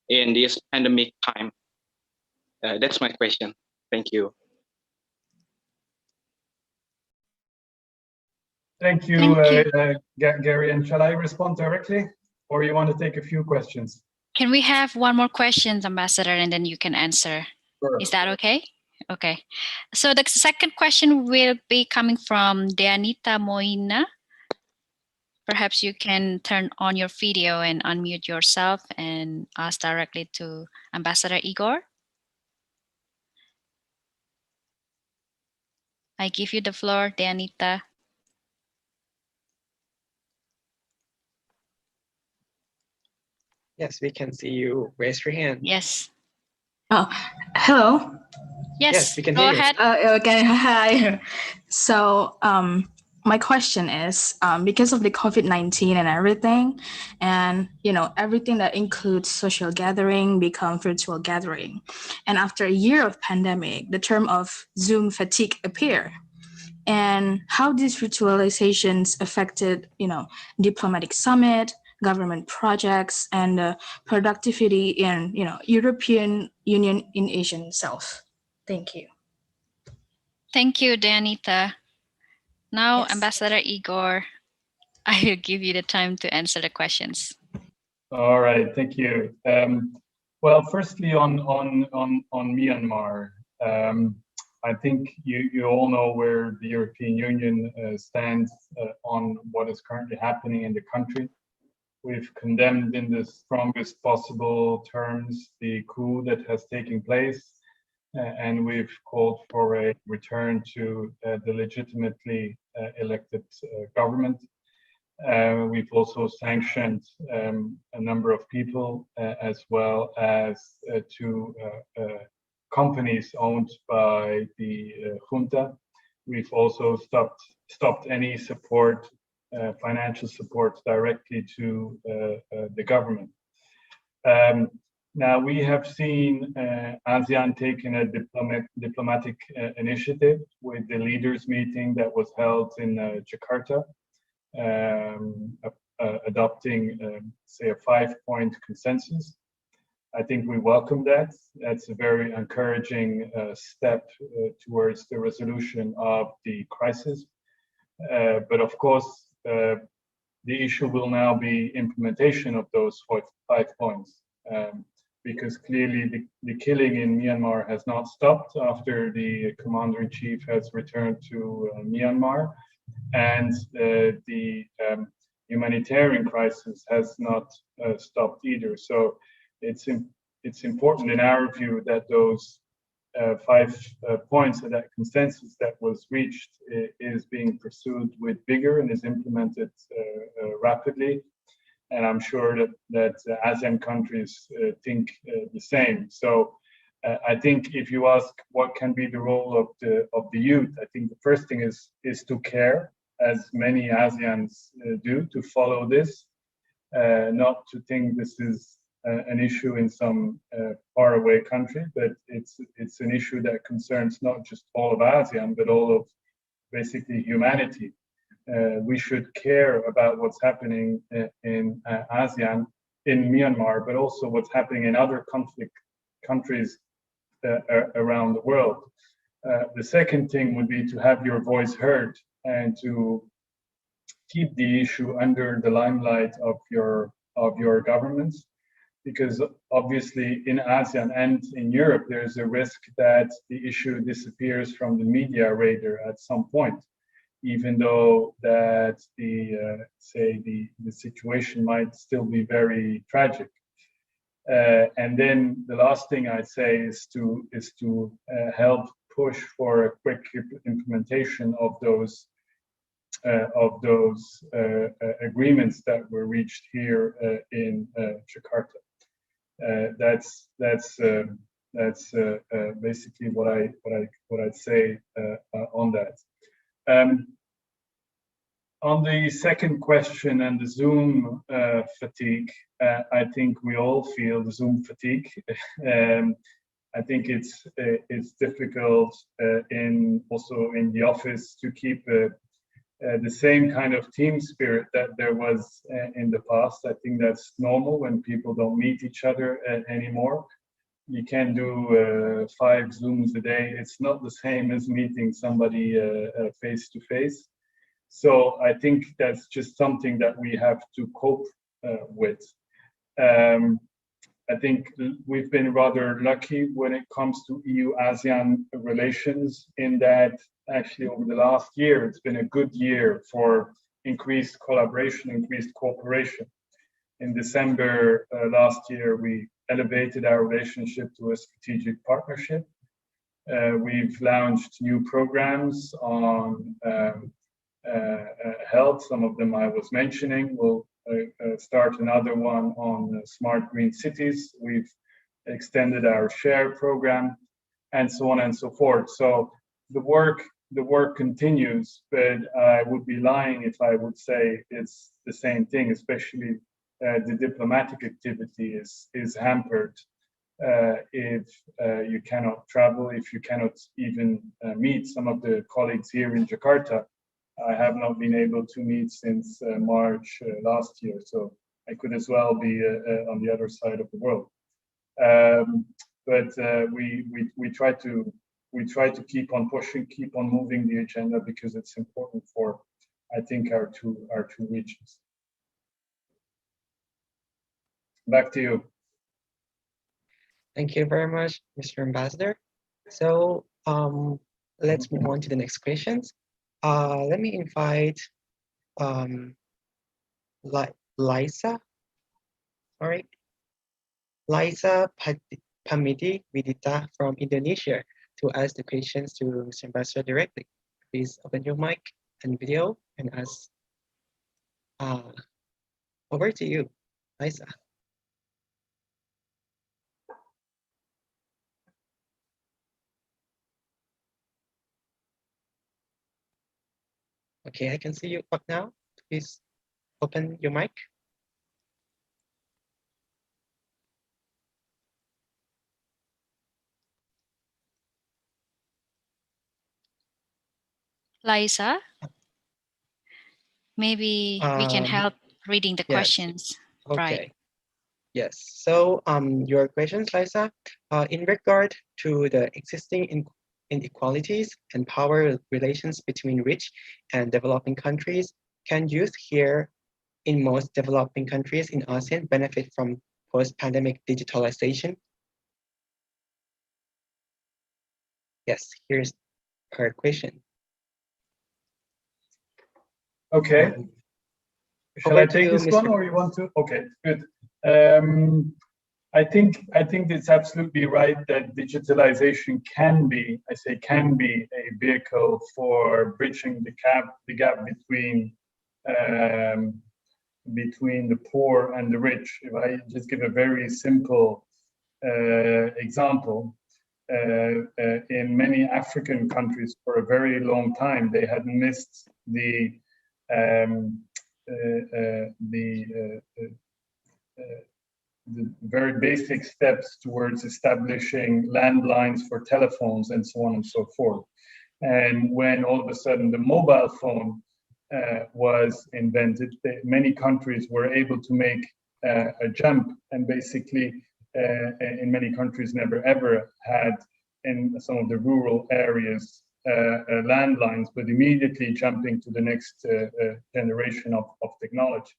Speaker 17: in this pandemic time. That's my question. Thank you.
Speaker 16: Thank you, Gary. And shall I respond directly, or you want to take a few questions?
Speaker 14: Can we have one more question, Ambassador, and then you can answer?
Speaker 16: Sure.
Speaker 14: Is that okay? Okay. So the second question will be coming from Deanita Moina. Perhaps you can turn on your video and unmute yourself and ask directly to Ambassador Igor. I give you the floor, Deanita.
Speaker 15: Yes, we can see you. Raise your hand.
Speaker 14: Yes.
Speaker 18: Oh, hello.
Speaker 15: Yes, we can
Speaker 14: go
Speaker 15: hear you.
Speaker 14: ahead.
Speaker 18: Okay, hi. So, my question is, because of the COVID-19 and everything, and everything that includes social gathering become virtual gathering, and after a year of pandemic, the term of Zoom fatigue appear, and how these virtualizations affected, diplomatic summit, government projects, and productivity in, European Union in Asian South. Thank you.
Speaker 14: Thank you, Deanita. Now,
Speaker 18: Yes.
Speaker 14: Ambassador Igor, I will give you the time to answer the questions.
Speaker 16: All right, thank you. Well, firstly, on Myanmar, I think you all know where the European Union stands on what is currently happening in the country. We've condemned in the strongest possible terms the coup that has taken place, and we've called for a return to the legitimately elected government. We've also sanctioned a number of people, as well as two companies owned by the junta. We've also stopped any support, financial support directly to the government. Now we have seen ASEAN taking a diplomatic initiative with the leaders meeting that was held in Jakarta, adopting, say, a 5-point consensus. I think we welcome that. That's a very encouraging step towards the resolution of the crisis. But of course, the issue will now be implementation of those 5 points, because clearly the killing in Myanmar has not stopped after the commander-in-chief has returned to Myanmar, and the humanitarian crisis has not stopped either. So it's important in our view that those 5 points of that consensus that was reached is being pursued with vigor and is implemented rapidly. And I'm sure that ASEAN countries think the same. So I think if you ask what can be the role of the youth, I think the first thing is to care, as many ASEANs do, to follow this, not to think this is an issue in some faraway country, but it's an issue that concerns not just all of ASEAN, but all of basically humanity. We should care about what's happening in ASEAN, in Myanmar, but also what's happening in other conflict countries around the world. The second thing would be to have your voice heard and to keep the issue under the limelight of your governments, because obviously in ASEAN and in Europe, there's a risk that the issue disappears from the media radar at some point, even though that the situation might still be very tragic. And then the last thing I'd say is to help push for a quick implementation of those agreements that were reached here in Jakarta. That's basically what I'd say on that. On the second question and the Zoom fatigue, I think we all feel the Zoom fatigue. I think it's difficult also in the office to keep the same kind of team spirit that there was in the past. I think that's normal when people don't meet each other anymore. You can do 5 Zooms a day. It's not the same as meeting somebody face to face. So I think that's just something that we have to cope with. I think we've been rather lucky when it comes to EU-ASEAN relations in that actually over the last year, it's been a good year for increased collaboration, increased cooperation. In December last year, we elevated our relationship to a strategic partnership. We've launched new programs on health. Some of them I was mentioning. We'll start another one on smart green cities. We've extended our share program and so on and so forth. So the work continues, but I would be lying if I would say it's the same thing, especially the diplomatic activity is hampered if you cannot travel, if you cannot even meet some of the colleagues here in Jakarta. I have not been able to meet since March last year, so I could as well be on the other side of the world. But we try to keep on pushing, keep on moving the agenda because it's important for, I think, our two regions. Back to you.
Speaker 15: Thank you very much, Mr. Ambassador. So let's move on to the next questions. Let me invite Liza. Sorry, Liza Pamidi Widita from Indonesia to ask the questions to Mr. Ambassador directly. Please open your mic and video and ask. Over to you, Liza. Okay, I can see you up now. Please open your mic.
Speaker 14: Liza, maybe we can help reading the questions.
Speaker 15: Okay.
Speaker 14: Right.
Speaker 15: Yes. So your questions, Liza, in regard to the existing inequalities and power relations between rich and developing countries, can youth here in most developing countries in ASEAN benefit from post-pandemic digitalization? Yes, here's her question.
Speaker 16: Okay. Shall I take this one, or you want to? Okay, good. I think it's absolutely right that digitalization can be, I say can be, a vehicle for bridging the gap between the poor and the rich. If I just give a very simple example, in many African countries for a very long time, they had missed the very basic steps towards establishing landlines for telephones and so on and so forth. And when all of a sudden the mobile phone was invented, many countries were able to make a jump, and basically in many countries never ever had in some of the rural areas landlines, but immediately jumping to the next generation of technology.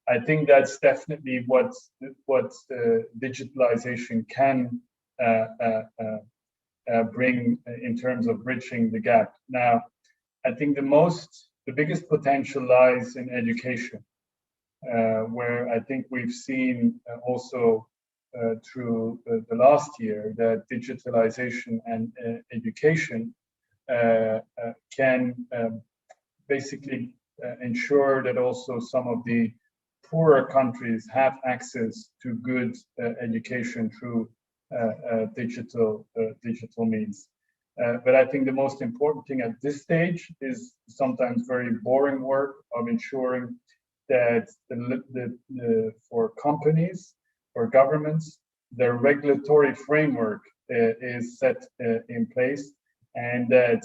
Speaker 16: I think that's definitely what digitalization can bring in terms of bridging the gap. Now, I think the biggest potential lies in education, where I think we've seen also through the last year that digitalization and education can basically ensure that also some of the poorer countries have access to good education through digital means. But I think the most important thing at this stage is sometimes very boring work of ensuring that for companies, for governments, their regulatory framework is set in place, and that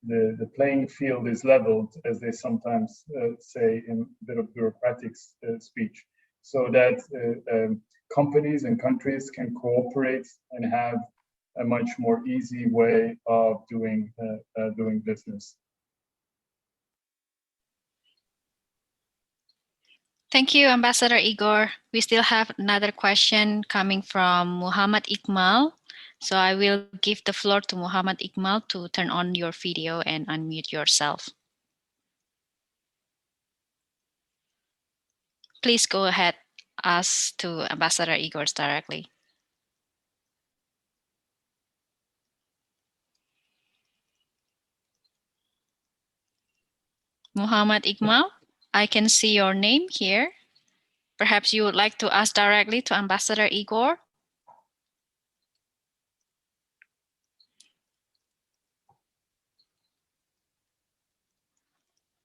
Speaker 16: the playing field is leveled, as they sometimes say in a bit of bureaucratic speech, so that companies and countries can cooperate and have a much more easy way of doing business.
Speaker 14: Thank you, Ambassador Igor. We still have another question coming from Muhammad Iqmal. So I will give the floor to Muhammad Iqmal to turn on your video and unmute yourself. Please go ahead, ask to Ambassador Igor directly. Muhammad Iqmal, I can see your name here. Perhaps you would like to ask directly to Ambassador Igor.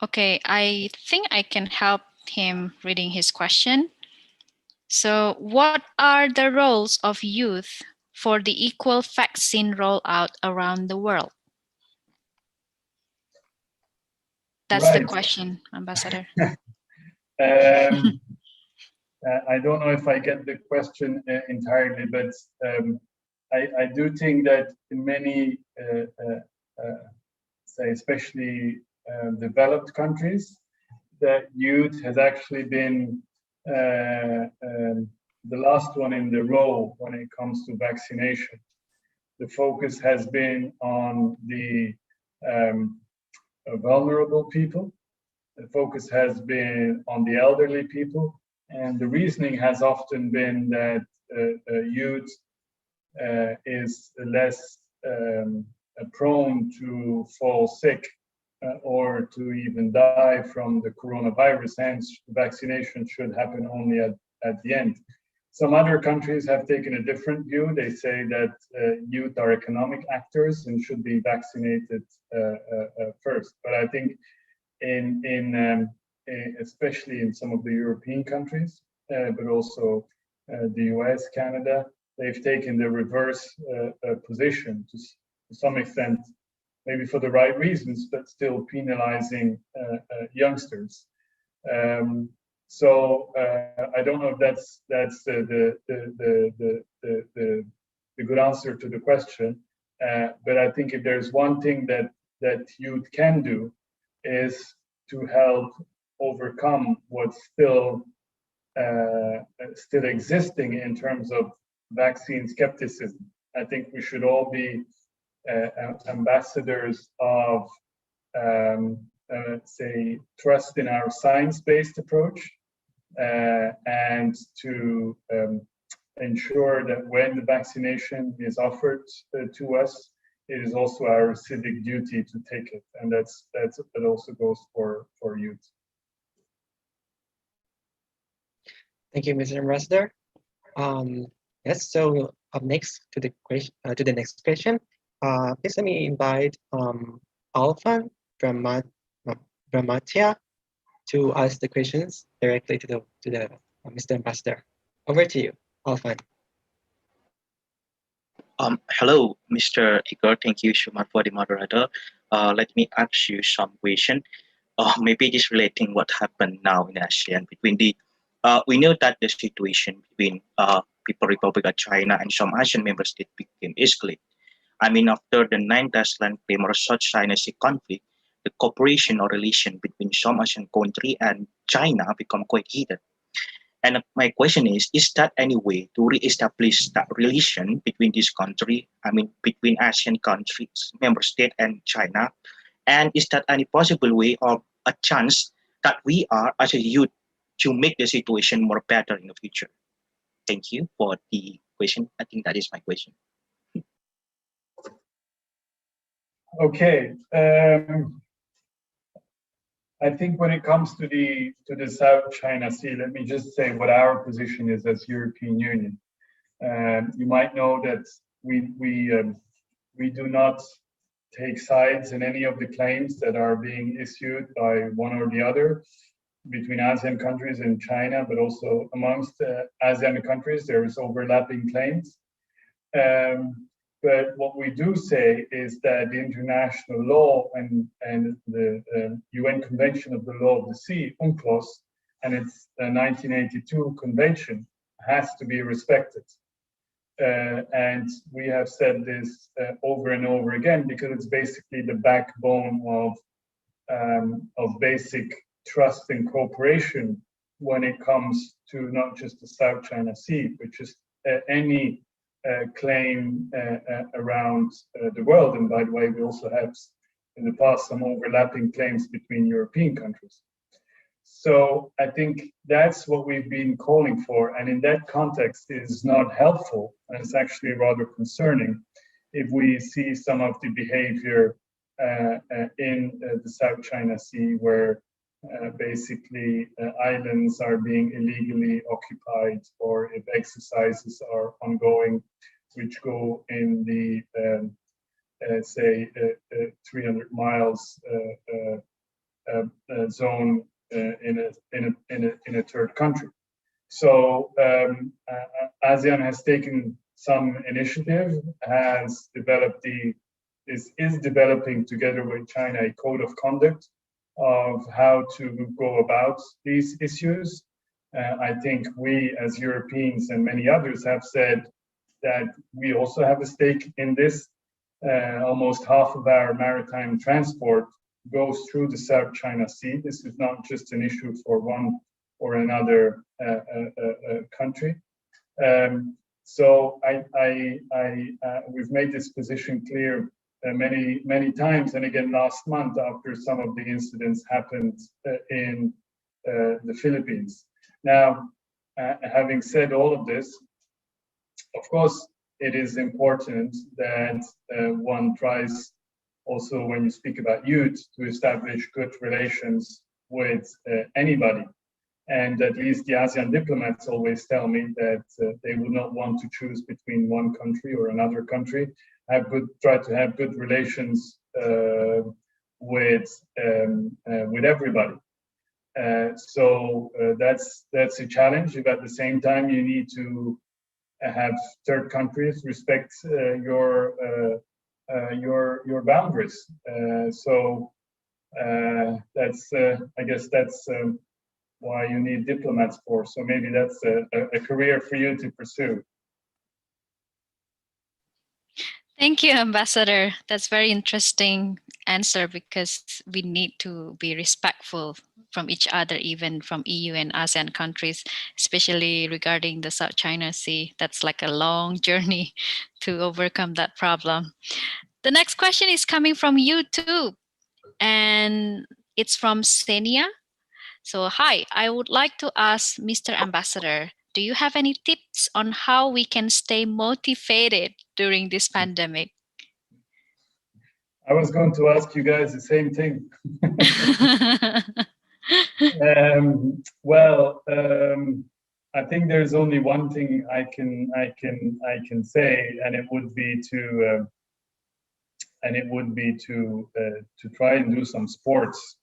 Speaker 14: Okay, I think I can help him reading his question. So, what are the roles of youth for the equal vaccine rollout around the world? That's
Speaker 16: right.
Speaker 14: The question, Ambassador.
Speaker 16: I don't know if I get the question entirely, but I do think that in many, say, especially developed countries, that youth has actually been the last one in the row when it comes to vaccination. The focus has been on the vulnerable people. The focus has been on the elderly people. And the reasoning has often been that youth is less prone to fall sick or to even die from the coronavirus, hence vaccination should happen only at the end. Some other countries have taken a different view. They say that youth are economic actors and should be vaccinated first. But I think especially in some of the European countries, but also the US, Canada, they've taken the reverse position to some extent, maybe for the right reasons, but still penalizing youngsters. So I don't know if that's the good answer to the question, but I think if there's one thing that youth can do is to help overcome what's still existing in terms of vaccine skepticism. I think we should all be ambassadors of, say, trust in our science-based approach, and to ensure that when the vaccination is offered to us, it is also our civic duty to take it, and that also goes for youth.
Speaker 15: Thank you, Mr. Ambassador. Yes. So up next to the next question. Please let me invite Alfan from Matia to ask the questions directly to the Mr. Ambassador. Over to you, Alfan.
Speaker 19: Hello, Mr. Igor. Thank you so much for the moderator. Let me ask you some question. Maybe just relating what happened now in ASEAN between the. We know that the situation between People's Republic of China and some ASEAN member states became escalated. I mean, after the 9th land claim or South China Sea conflict, the cooperation or relation between some ASEAN country and China become quite heated. And my question is that any way to re-establish that relation between this country, I mean, between ASEAN countries, member state and China? And is that any possible way or a chance that we are, as a youth, to make the situation more better in the future? Thank you for the question. I think that is my question.
Speaker 16: Okay. I think when it comes to the South China Sea, let me just say what our position is as European Union. You might know that we we do not take sides in any of the claims that are being issued by one or the other between ASEAN countries and China, but also amongst ASEAN countries, there is overlapping claims. But what we do say is that the international law and the UN Convention of the Law of the Sea, UNCLOS, and its 1982 convention has to be respected. And we have said this over and over again because it's basically the backbone of basic trust and cooperation when it comes to not just the South China Sea, but just any claim around the world. And by the way, we also have in the past some overlapping claims between European countries. So I think that's what we've been calling for. And in that context, it is not helpful, and it's actually rather concerning if we see some of the behavior in the South China Sea, where basically islands are being illegally occupied, or if exercises are ongoing, which go in the, say, 300 miles zone in a third country. So ASEAN has taken some initiative, has developed is developing together with China a code of conduct of how to go about these issues. I think we as Europeans and many others have said that we also have a stake in this. Almost half of our maritime transport goes through the South China Sea. This is not just an issue for one or another country. So we've made this position clear many times, and again last month after some of the incidents happened in the Philippines. Now, having said all of this, of course, it is important that one tries also, when you speak about youth, to establish good relations with anybody. And at least the ASEAN diplomats always tell me that they would not want to choose between one country or another country. Try to have good relations with everybody. So that's a challenge. If at the same time you need to have third countries respect your boundaries. So that's I guess that's why you need diplomats for. So maybe that's a career for you to pursue.
Speaker 14: Thank you, Ambassador. That's very interesting answer, because we need to be respectful from each other, even from EU and ASEAN countries, especially regarding the South China Sea. That's like a long journey to overcome that problem. The next question is coming from YouTube, and it's from Senia. So, hi, I would like to ask Mr. Ambassador, do you have any tips on how we can stay motivated during this pandemic?
Speaker 16: I was going to ask you guys the same thing. I think there's only one thing I can say, and it would be to try and do some sports.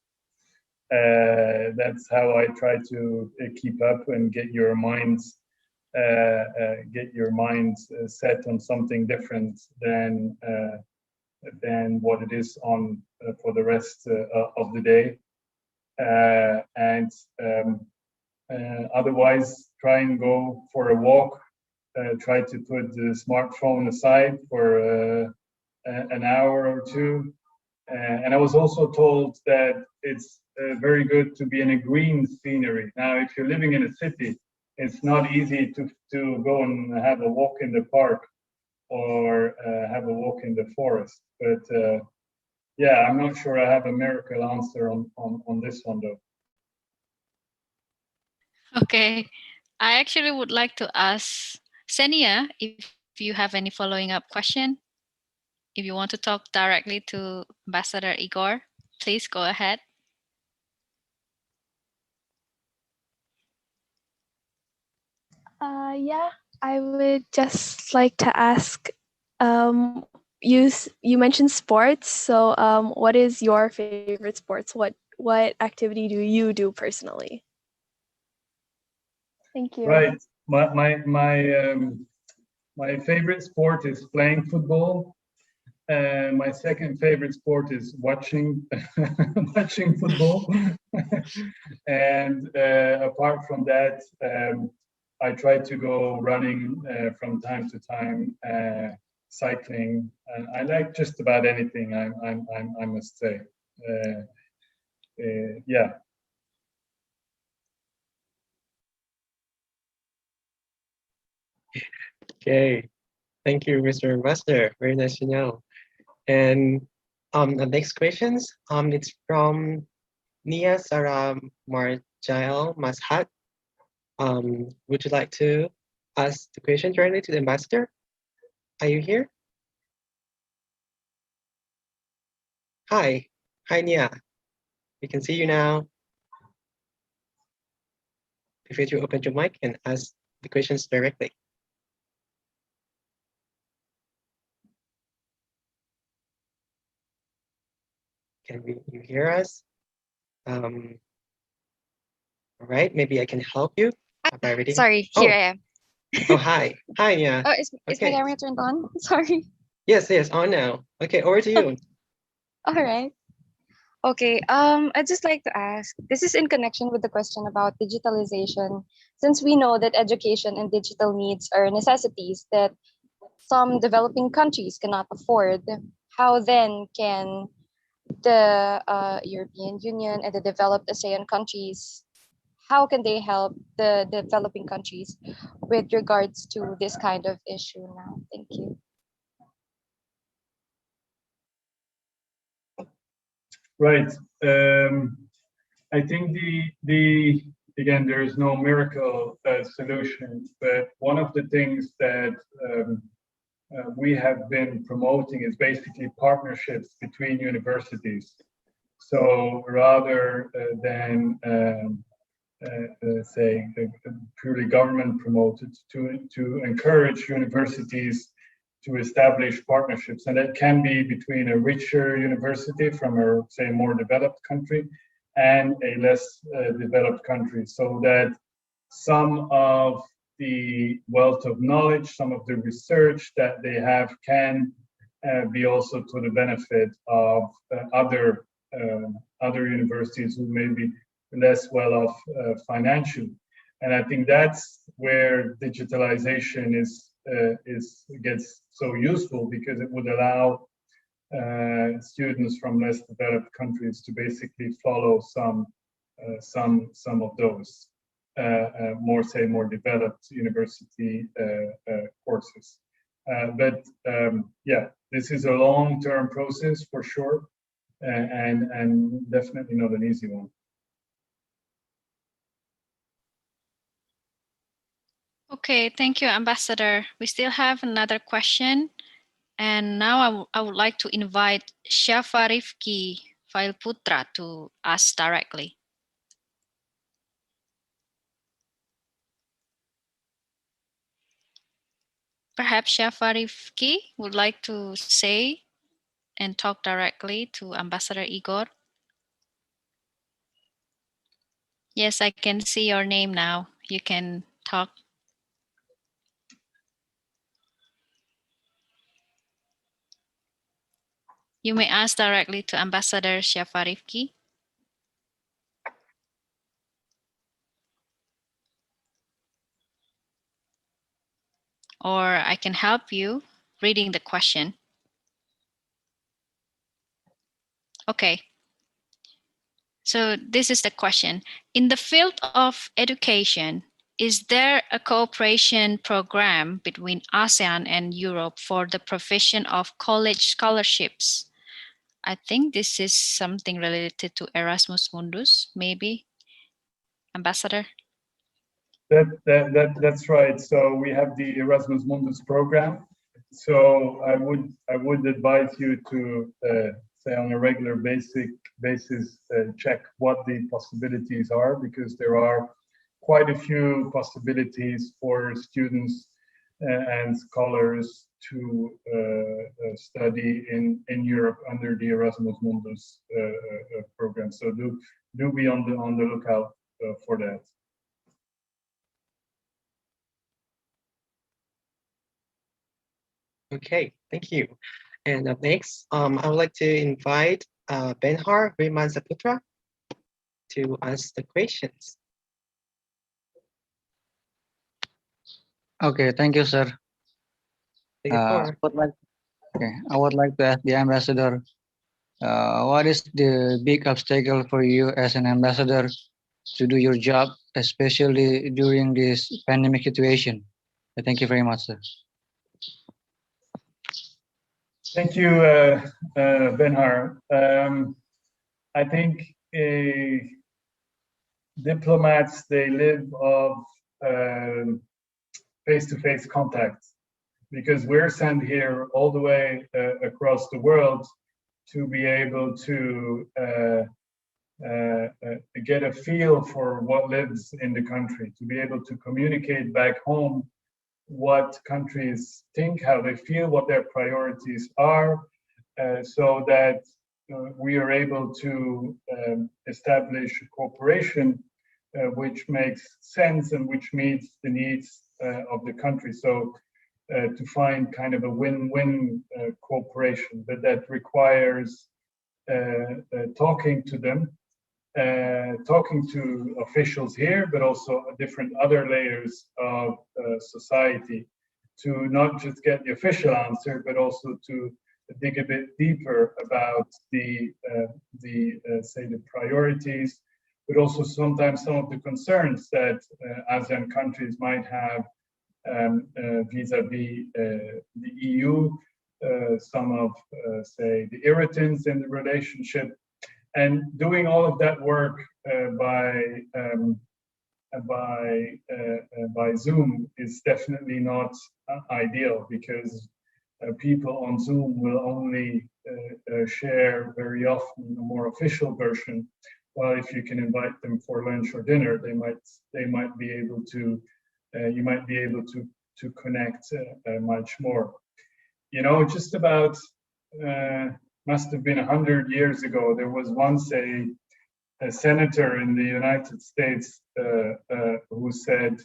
Speaker 16: That's how I try to keep up and get your minds set on something different than what it is on for the rest of the day. Otherwise, try and go for a walk. Try to put the smartphone aside for an hour or two. And I was also told that it's very good to be in a green scenery. Now, if you're living in a city, it's not easy to go and have a walk in the park or have a walk in the forest. But yeah, I'm not sure I have a miracle answer on this one, though.
Speaker 14: Okay, I actually would like to ask Senia if you have any following up question. If you want to talk directly to Ambassador Igor, please go ahead.
Speaker 20: Yeah, I would just like to ask, you mentioned sports. So what is your favorite sports? What activity do you do personally? Thank you.
Speaker 16: Right. My favorite sport is playing football. My second favorite sport is watching watching football. And apart from that, I try to go running from time to time, cycling. I like just about anything. I must say. Yeah.
Speaker 15: Okay, thank you, Mr. Ambassador. Very nice to know. And the next questions, it's from Nia Sarah Marjail Mashat. Would you like to ask the question directly to the ambassador? Are you here? Hi, Nia. We can see you now. Feel free to open your mic and ask the questions directly. Can you hear us? All right, maybe I can help you by reading.
Speaker 21: Sorry, here I am.
Speaker 15: Oh, hi. Hi, Nia.
Speaker 21: Oh, is my
Speaker 15: Okay.
Speaker 21: camera turned on? Sorry.
Speaker 15: Yes, on now. Okay, over to you.
Speaker 21: All right. Okay, I'd just like to ask, this is in connection with the question about digitalization. Since we know that education and digital needs are necessities that some developing countries cannot afford, how then can the European Union and the developed ASEAN countries, how can they help the developing countries with regards to this kind of issue now? Thank you.
Speaker 16: Right. I think again, there is no miracle solution, but one of the things that we have been promoting is basically partnerships between universities. So rather than say purely government promoted, to encourage universities to establish partnerships, and that can be between a richer university from a say more developed country and a less developed country, so that some of the wealth of knowledge, some of the research that they have can be also to the benefit of other universities who may be less well off financially. And I think that's where digitalization gets so useful, because it would allow students from less developed countries to basically follow some of those more developed university courses. But yeah, this is a long-term process for sure, and definitely not an easy one.
Speaker 14: Okay, thank you, Ambassador. We still have another question. And now I would like to invite Syafa Rifki Failputra to ask directly. Perhaps Syafa Rifki would like to say and talk directly to Ambassador Igor. Yes, I can see your name now. You can talk. You may ask directly to Ambassador Syafa Rifki. Or I can help you reading the question. Okay. So this is the question. In the field of education, is there a cooperation program between ASEAN and Europe for the provision of college scholarships? I think this is something related to Erasmus Mundus, maybe, Ambassador?
Speaker 16: That's right. So we have the Erasmus Mundus program. So I would advise you to say on a regular basis check what the possibilities are, because there are quite a few possibilities for students and scholars to study in Europe under the Erasmus Mundus program. So do be on the lookout for that.
Speaker 15: Okay, thank you. And up next, I would like to invite Benhar Vimansaputra to ask the questions.
Speaker 1: Okay, thank you, sir. I would like to ask the ambassador, what is the big obstacle for you as an ambassador to do your job, especially during this pandemic situation? Thank you very much, sir.
Speaker 16: Thank you, Benhar. I think diplomats, they live of face-to-face contact, because we're sent here all the way across the world to be able to get a feel for what lives in the country, to be able to communicate back home what countries think, how they feel, what their priorities are, so that we are able to establish a cooperation which makes sense and which meets the needs of the country. So to find kind of a win-win cooperation, but that requires talking to them, talking to officials here, but also different other layers of society, to not just get the official answer, but also to dig a bit deeper about the say the priorities, but also sometimes some of the concerns that ASEAN countries might have vis-a-vis the EU, some of say the irritants in the relationship. And doing all of that work by Zoom is definitely not ideal, because people on Zoom will only share very often a more official version. While if you can invite them for lunch or dinner, they might be able to you might be able to connect much more. You know, just about must have been 100 years ago, there was once a senator in the United States who said,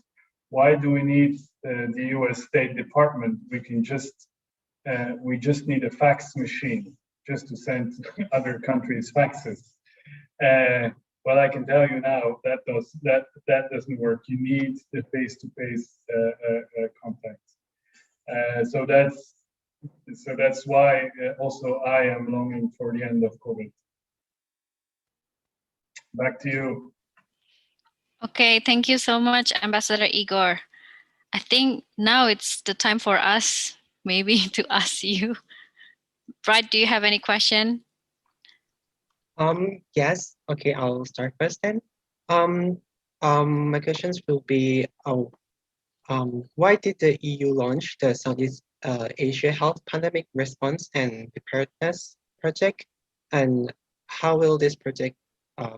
Speaker 16: "Why do we need the U.S. State Department? We just need a fax machine just to send other countries faxes." Well, I can tell you now that doesn't work. You need the face-to-face contact. So that's why also I am longing for the end of COVID. Back to you.
Speaker 14: Okay, thank you so much, Ambassador Igor. I think now it's the time for us maybe to ask you. Bright, do you have any question?
Speaker 15: Yes. Okay, I'll start first then. My questions will be, why did the EU launch the Southeast Asia Health Pandemic Response and Preparedness Project, and how will this project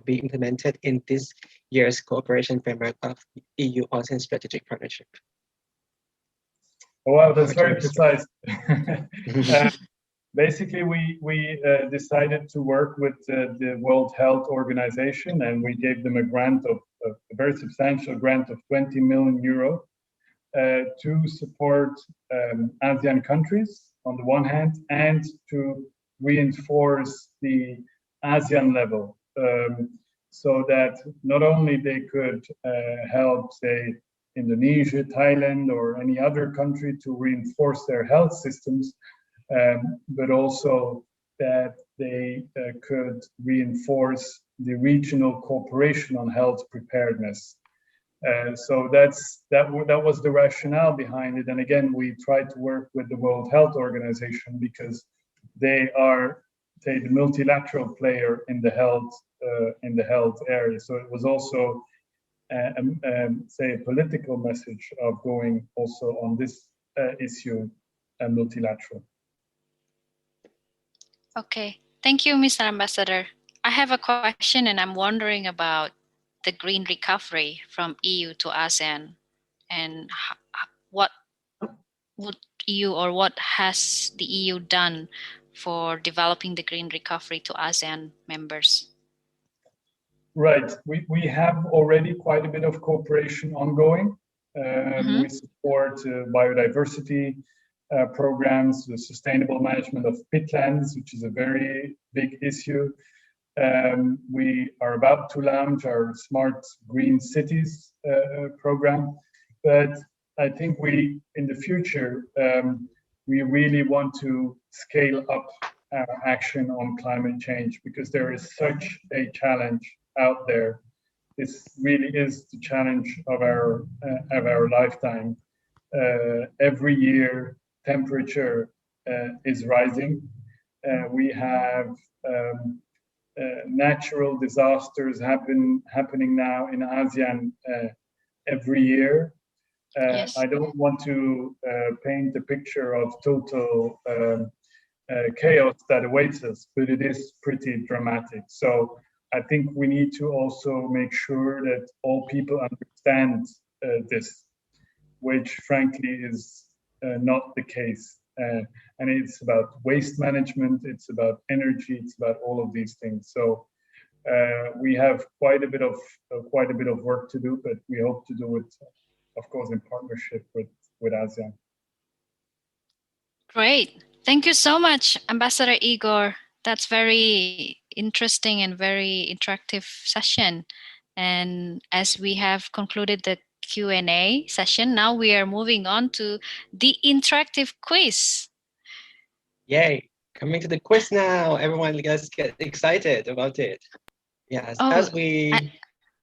Speaker 15: be implemented in this year's cooperation framework of EU-ASEAN Strategic Partnership?
Speaker 16: Oh, wow, that's very precise. Basically, we decided to work with the World Health Organization, and we gave them a grant of a very substantial grant of 20 million euro to support ASEAN countries on the one hand, and to reinforce the ASEAN level, so that not only they could help, say, Indonesia, Thailand, or any other country to reinforce their health systems, but also that they could reinforce the regional cooperation on health preparedness. So that was the rationale behind it. And again, we tried to work with the World Health Organization because they are, say, the multilateral player in the health area. So it was also say a political message of going also on this issue multilateral.
Speaker 14: Okay, thank you, Mr. Ambassador. I have a question, and I'm wondering about the green recovery from EU to ASEAN, and what would you, or what has the EU done for developing the green recovery to ASEAN members?
Speaker 16: Right. We have already quite a bit of cooperation ongoing. We support biodiversity programs, the sustainable management of pitlands, which is a very big issue. We are about to launch our Smart Green Cities program, but I think in the future, we really want to scale up our action on climate change, because there is such a challenge out there. This really is the challenge of our lifetime. Every year, temperature is rising. We have natural disasters happening now in ASEAN every year. I don't want to paint a picture of total chaos that awaits us, but it is pretty dramatic. So I think we need to also make sure that all people understand this, which frankly is not the case. And it's about waste management, it's about energy, it's about all of these things. So we have quite a bit of work to do, but we hope to do it, of course, in partnership with ASEAN.
Speaker 14: Great. Thank you so much, Ambassador Igor. That's very interesting and very interactive session. And as we have concluded the Q&A session, now we are moving on to the interactive quiz.
Speaker 15: Yay, coming to the quiz now. Everyone, let's get excited about it. Yes,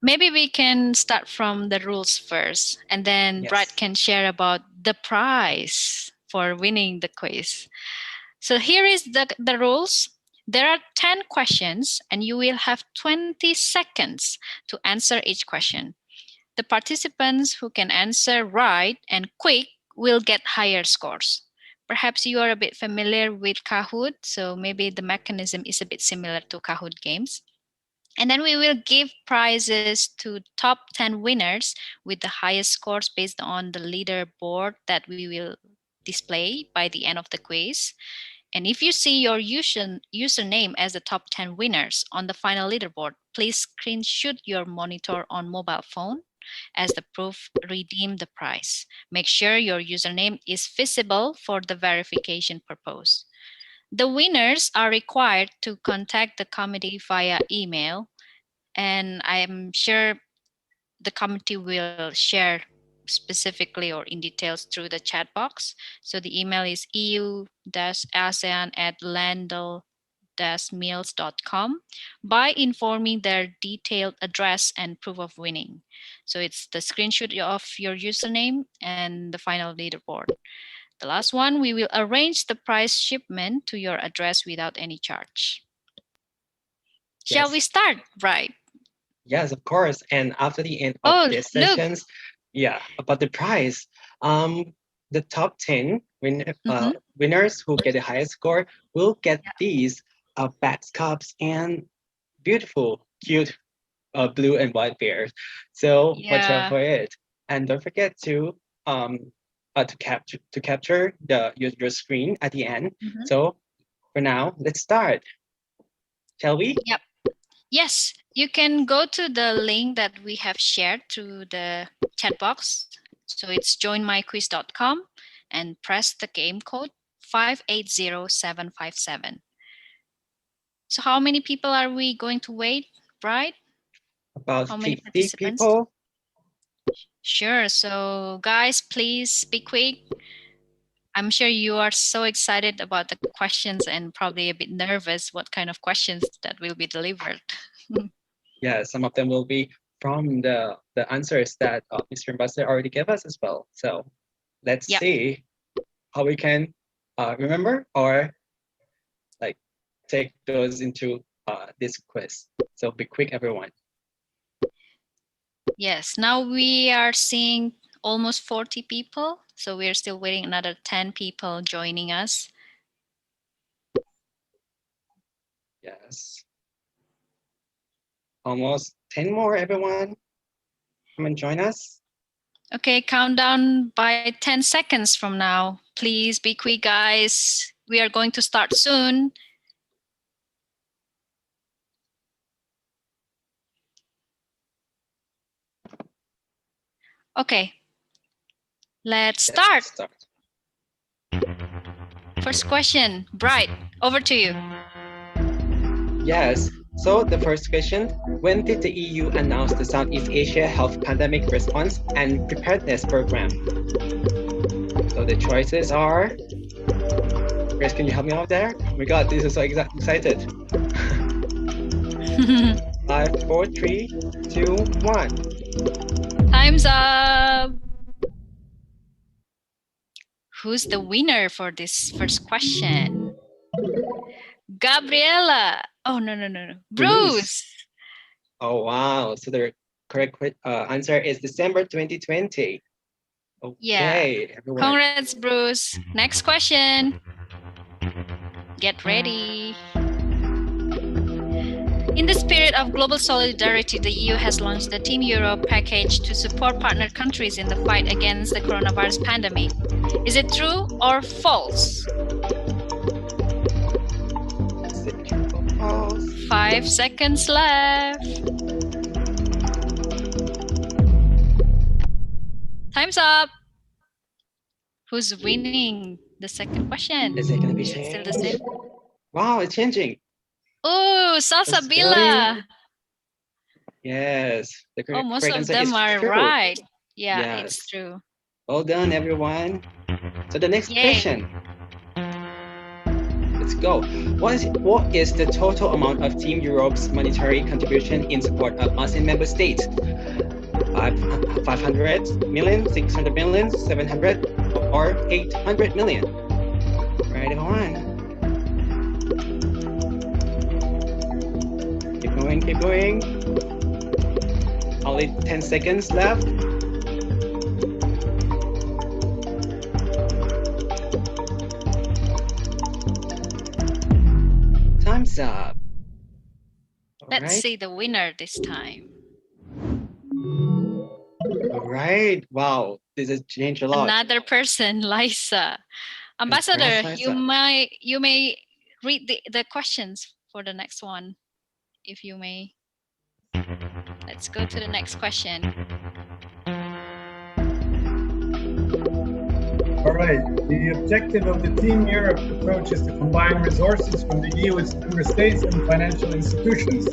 Speaker 14: maybe we can start from the rules first, and then Bright can share about the prize for winning the quiz. So here is the rules. There are 10 questions, and you will have 20 seconds to answer each question. The participants who can answer right and quick will get higher scores. Perhaps you are a bit familiar with Kahoot, so maybe the mechanism is a bit similar to Kahoot games. And then we will give prizes to top 10 winners with the highest scores based on the leaderboard that we will display by the end of the quiz. And if you see your username as the top 10 winners on the final leaderboard, please screenshot your monitor on mobile phone as the proof redeem the prize. Make sure your username is visible for the verification purpose. The winners are required to contact the committee via email, and I'm sure the committee will share specifically or in details through the chat box. So the email is eu-asean@landl-meals.com by informing their detailed address and proof of winning. So it's the screenshot of your username and the final leaderboard. The last one, we will arrange the prize shipment to your address without any charge. Shall we start, Bright?
Speaker 15: Yes, of course. And after the end of these sessions, about the prize, the top 10 winners who get the highest score will get these bags, cups, and beautiful, cute blue and white bears. So watch out for it. And don't forget to capture your screen at the end. So for now, let's start. Shall we?
Speaker 14: Yep. Yes, you can go to the link that we have shared through the chat box. So it's joinmyquiz.com and press the game code 580757. So how many people are we going to wait, Bright?
Speaker 15: About
Speaker 14: how many
Speaker 15: 50 people.
Speaker 14: Sure. So guys, please be quick. I'm sure you are so excited about the questions and probably a bit nervous what kind of questions that will be delivered.
Speaker 15: Yeah, some of them will be from the answers that Mr. Ambassador already gave us as well. So let's see how we can remember or like take those into this quiz. So be quick, everyone.
Speaker 14: Yes, now we are seeing almost 40 people. So we're still waiting another 10 people joining us.
Speaker 15: Yes. Almost 10 more, everyone. Come and join us.
Speaker 14: Okay, countdown by 10 seconds from now. Please be quick, guys. We are going to start soon. Okay, let's start. First question, Bright, over to you.
Speaker 15: Yes. So the first question, when did the EU announce the Southeast Asia Health Pandemic Response and Preparedness Program? So the choices are, Grace, can you help me out there? Oh my God, this is so excited. 5, 4, 3, 2, 1.
Speaker 14: Time's up. Who's the winner for this first question? Gabriela. Oh, no. Bruce.
Speaker 15: Oh, wow. So the correct answer is December 2020. Okay,
Speaker 14: Yeah.
Speaker 15: everyone.
Speaker 14: Congrats, Bruce. Next question. Get ready. In the spirit of global solidarity, the EU has launched the Team Europe package to support partner countries in the fight against the coronavirus pandemic. Is it true or false? 5 seconds left. Time's up. Who's winning the second question?
Speaker 15: Is it going to be
Speaker 14: still the same?
Speaker 15: Wow, it's changing.
Speaker 14: Oh, Salsabila.
Speaker 15: Yes. The
Speaker 14: Oh, most
Speaker 15: correct
Speaker 14: of
Speaker 15: answer
Speaker 14: them
Speaker 15: is
Speaker 14: are
Speaker 15: true.
Speaker 14: right. Yeah,
Speaker 15: Yes.
Speaker 14: it's true.
Speaker 15: Well done, everyone. So the next
Speaker 14: Yay.
Speaker 15: question. Let's go. What is the total amount of Team Europe's monetary contribution in support of ASEAN member states? 500 million, 600 million, 700, or 800 million? Right, everyone. Keep going. Only 10 seconds left. Time's up.
Speaker 14: Let's see the winner this time.
Speaker 15: All right. Wow, this has changed a lot.
Speaker 14: Another person, Liza. Ambassador,
Speaker 15: Congrats,
Speaker 14: you
Speaker 15: Liza.
Speaker 14: may read the questions for the next one, if you may. Let's go to the next question.
Speaker 16: All right. The objective of the Team Europe approach is to combine resources from the EU, its member states, and financial institutions,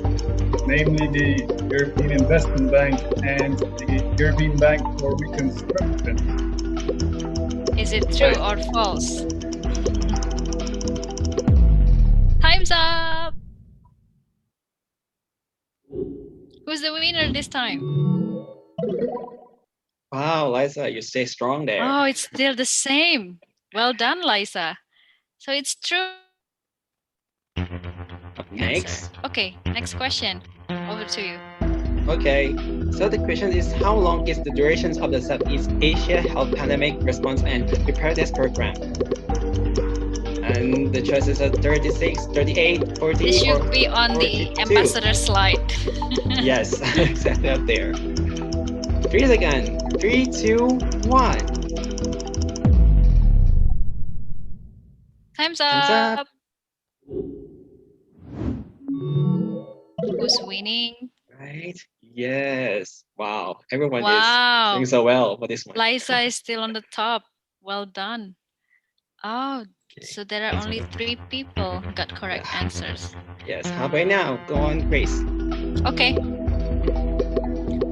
Speaker 16: namely the European Investment Bank and the European Bank for Reconstruction.
Speaker 14: Is it true or false? Time's up. Who's the winner this time?
Speaker 15: Wow, Liza, you stay strong there.
Speaker 14: Oh, it's still the same. Well done, Liza. So it's true.
Speaker 15: Next.
Speaker 14: Okay, next question. Over to you.
Speaker 15: Okay, so the question is, how long is the duration of the Southeast Asia Health Pandemic Response and Preparedness Program? And the choices are 36, 38, 40,
Speaker 14: This
Speaker 15: or
Speaker 14: should be on
Speaker 15: 42.
Speaker 14: the ambassador slide.
Speaker 15: Yes, exactly up there. 3 seconds. 3, 2, 1.
Speaker 14: Time's
Speaker 15: Time's
Speaker 14: up.
Speaker 15: up.
Speaker 14: Who's winning?
Speaker 15: Right? Yes. Wow. Everyone
Speaker 14: Wow.
Speaker 15: is doing so well for this one.
Speaker 14: Liza is still on the top. Well done. Oh, so there are only 3 people who got correct answers.
Speaker 15: Yes. How about now? Go on, Grace.
Speaker 14: Okay.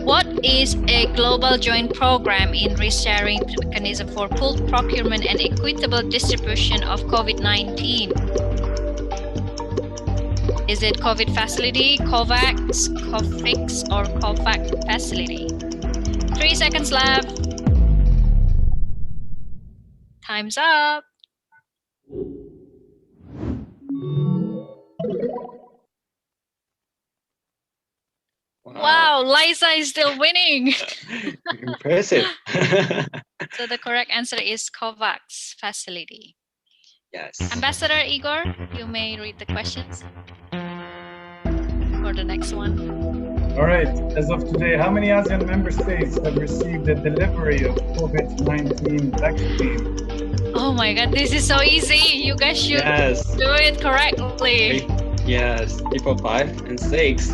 Speaker 14: What is a global joint program in risk-sharing mechanism for pooled procurement and equitable distribution of COVID-19? Is it COVID facility, COVAX, COFIX, or COVAX facility? 3 seconds left. Time's up. Wow, Liza is still winning.
Speaker 15: Impressive.
Speaker 14: So the correct answer is COVAX facility.
Speaker 15: Yes.
Speaker 14: Ambassador Igor, you may read the questions for the next one.
Speaker 16: All right, as of today, how many ASEAN member states have received the delivery of COVID-19 vaccine?
Speaker 14: Oh my God, this is so easy. You guys should do it correctly.
Speaker 15: Yes, 3, 4, 5, and 6.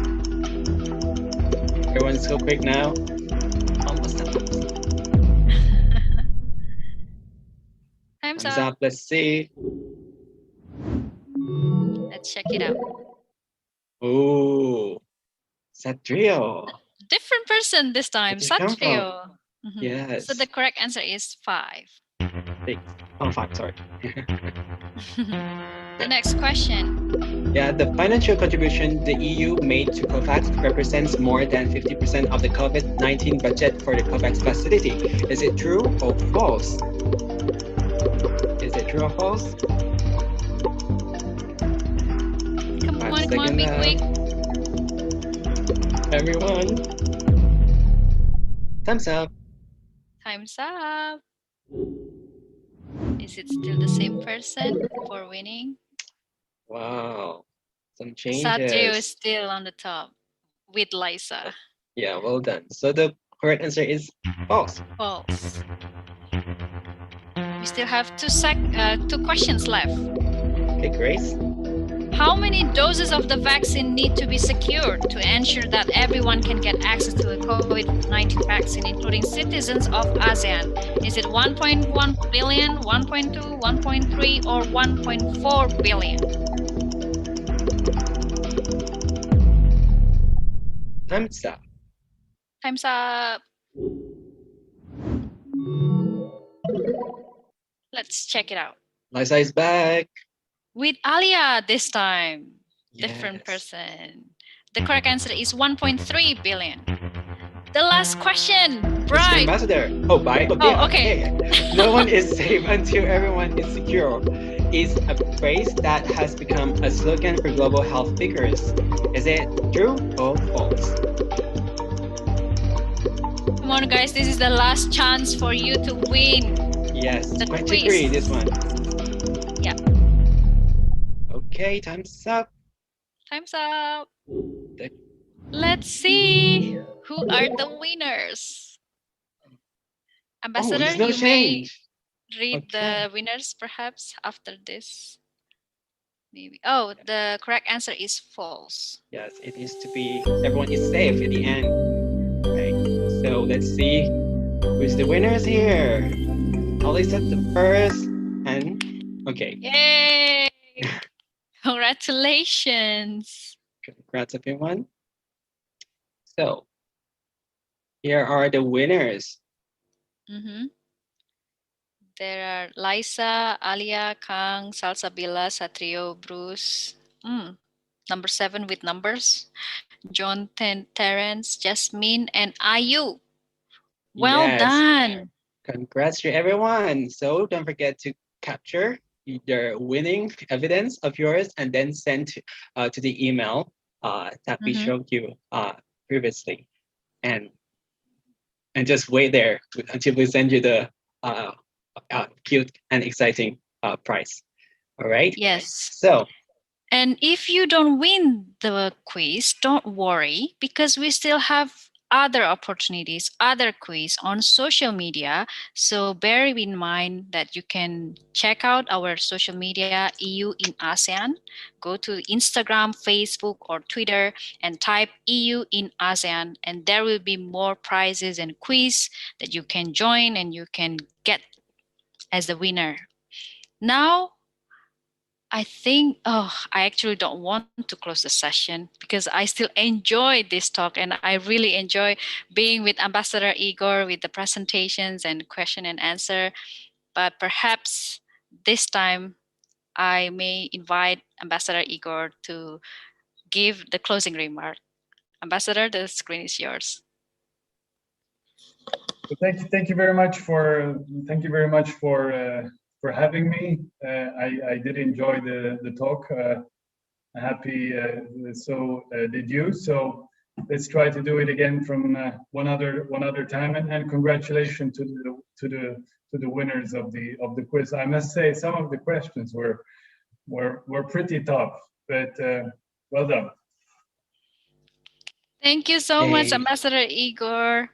Speaker 15: Everyone's so quick now. Almost done.
Speaker 14: Time's
Speaker 15: Time's
Speaker 14: up.
Speaker 15: up. Let's see.
Speaker 14: Let's check it out.
Speaker 15: Oh, Satrio.
Speaker 14: Different person this time,
Speaker 15: Where did it come from?
Speaker 14: Satrio.
Speaker 15: Yes.
Speaker 14: So the correct answer is 5.
Speaker 15: 6. Oh, 5, sorry.
Speaker 14: The next question.
Speaker 15: Yeah, the financial contribution the EU made to COVAX represents more than 50% of the COVID-19 budget for the COVAX facility. Is it true or false? Is it true or false?
Speaker 14: Come on, be quick.
Speaker 15: Everyone. Thumbs up.
Speaker 14: Time's up. Is it still the same person for winning?
Speaker 15: Wow. Some changes.
Speaker 14: Satrio is still on the top with Liza.
Speaker 15: Yeah, well done. So the correct answer is false.
Speaker 14: False. We still have 2 questions left.
Speaker 15: Okay, Grace.
Speaker 14: How many doses of the vaccine need to be secured to ensure that everyone can get access to a COVID-19 vaccine, including citizens of ASEAN? Is it 1.1 billion, 1.2, 1.3, or 1.4 billion?
Speaker 15: Time's up.
Speaker 14: Time's up. Let's check it out.
Speaker 15: Liza is back.
Speaker 14: With Alia this time.
Speaker 15: Yes.
Speaker 14: Different person. The correct answer is 1.3 billion. The last question, Brian.
Speaker 15: Ambassador. Oh, bye. Okay.
Speaker 14: Oh, okay.
Speaker 15: No one is safe until everyone is secure. Is a phrase that has become a slogan for global health figures. Is it true or false?
Speaker 14: Come on, guys. This is the last chance for you to win.
Speaker 15: Yes,
Speaker 14: the
Speaker 15: 23,
Speaker 14: quiz.
Speaker 15: This one.
Speaker 14: Yeah.
Speaker 15: Okay, time's up.
Speaker 14: Time's up. Let's see who are the winners. Ambassador,
Speaker 15: there's no
Speaker 14: you
Speaker 15: change.
Speaker 14: may read the winners perhaps after this. Maybe. Oh, the correct answer is false.
Speaker 15: Yes, it needs to be everyone is safe at the end. Okay, so let's see who's the winners here. Alisa the first, and okay.
Speaker 14: Yay! Congratulations.
Speaker 15: Congrats, everyone. So here are the winners.
Speaker 14: There are Liza, Alia, Kang, Salsabila, Satrio, Bruce. Number 7 with numbers. John, Terence, Jasmine, and Ayu. Well done.
Speaker 15: Congrats to everyone. So don't forget to capture the winning evidence of yours and then send to the email that we showed you previously. And just wait there until we send you the cute and exciting prize. All right?
Speaker 14: Yes.
Speaker 15: So.
Speaker 14: And if you don't win the quiz, don't worry, because we still have other opportunities, other quiz on social media. So bear in mind that you can check out our social media, EU in ASEAN. Go to Instagram, Facebook, or Twitter and type EU in ASEAN, and there will be more prizes and quiz that you can join and you can get as the winner. Now, I think, I actually don't want to close the session because I still enjoy this talk and I really enjoy being with Ambassador Igor with the presentations and question and answer. But perhaps this time I may invite Ambassador Igor to give the closing remark. Ambassador, the screen is yours.
Speaker 16: Thank you very much for having me. I did enjoy the talk. Happy, so did you. So let's try to do it again from one other time. And congratulations to the winners of the quiz. I must say some of the questions were pretty tough, but well done.
Speaker 14: Thank you so much,
Speaker 15: Hey.
Speaker 14: Ambassador Igor.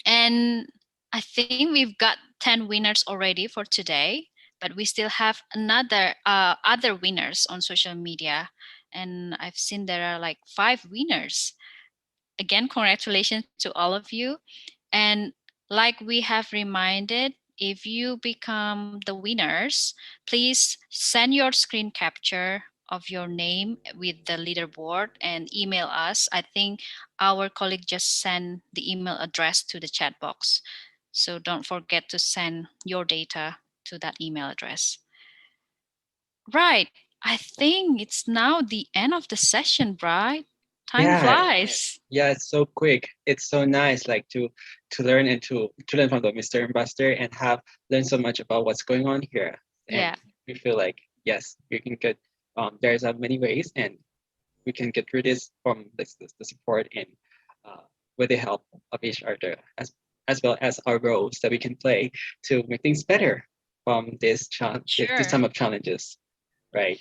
Speaker 14: And I think we've got 10 winners already for today, but we still have other winners on social media. And I've seen there are like 5 winners. Again, congratulations to all of you. And like we have reminded, if you become the winners, please send your screen capture of your name with the leaderboard and email us. I think our colleague just sent the email address to the chat box. So don't forget to send your data to that email address. Right. I think it's now the end of the session, right? Time flies.
Speaker 15: Yeah, it's so quick. It's so nice, like to learn and to learn from the Mr. Ambassador and have learned so much about what's going on here. And
Speaker 14: Yeah.
Speaker 15: we feel like yes, we can get. There's many ways, and we can get through this from the support and with the help of each other, as well as our roles that we can play to make things better from this this time of challenges, right?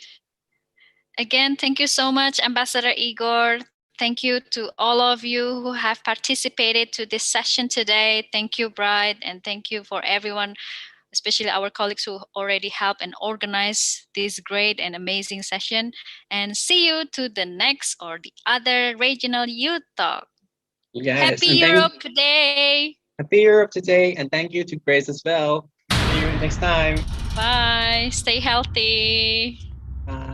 Speaker 14: Again, thank you so much, Ambassador Igor. Thank you to all of you who have participated to this session today. Thank you, Bride, and thank you for everyone, especially our colleagues who already helped and organized this great and amazing session. And see you to the next or the other regional youth talk.
Speaker 15: Yes.
Speaker 14: Happy Europe Day.
Speaker 15: Happy Europe today, and thank you to Grace as well. See you next time.
Speaker 14: Bye. Stay healthy.
Speaker 15: Bye.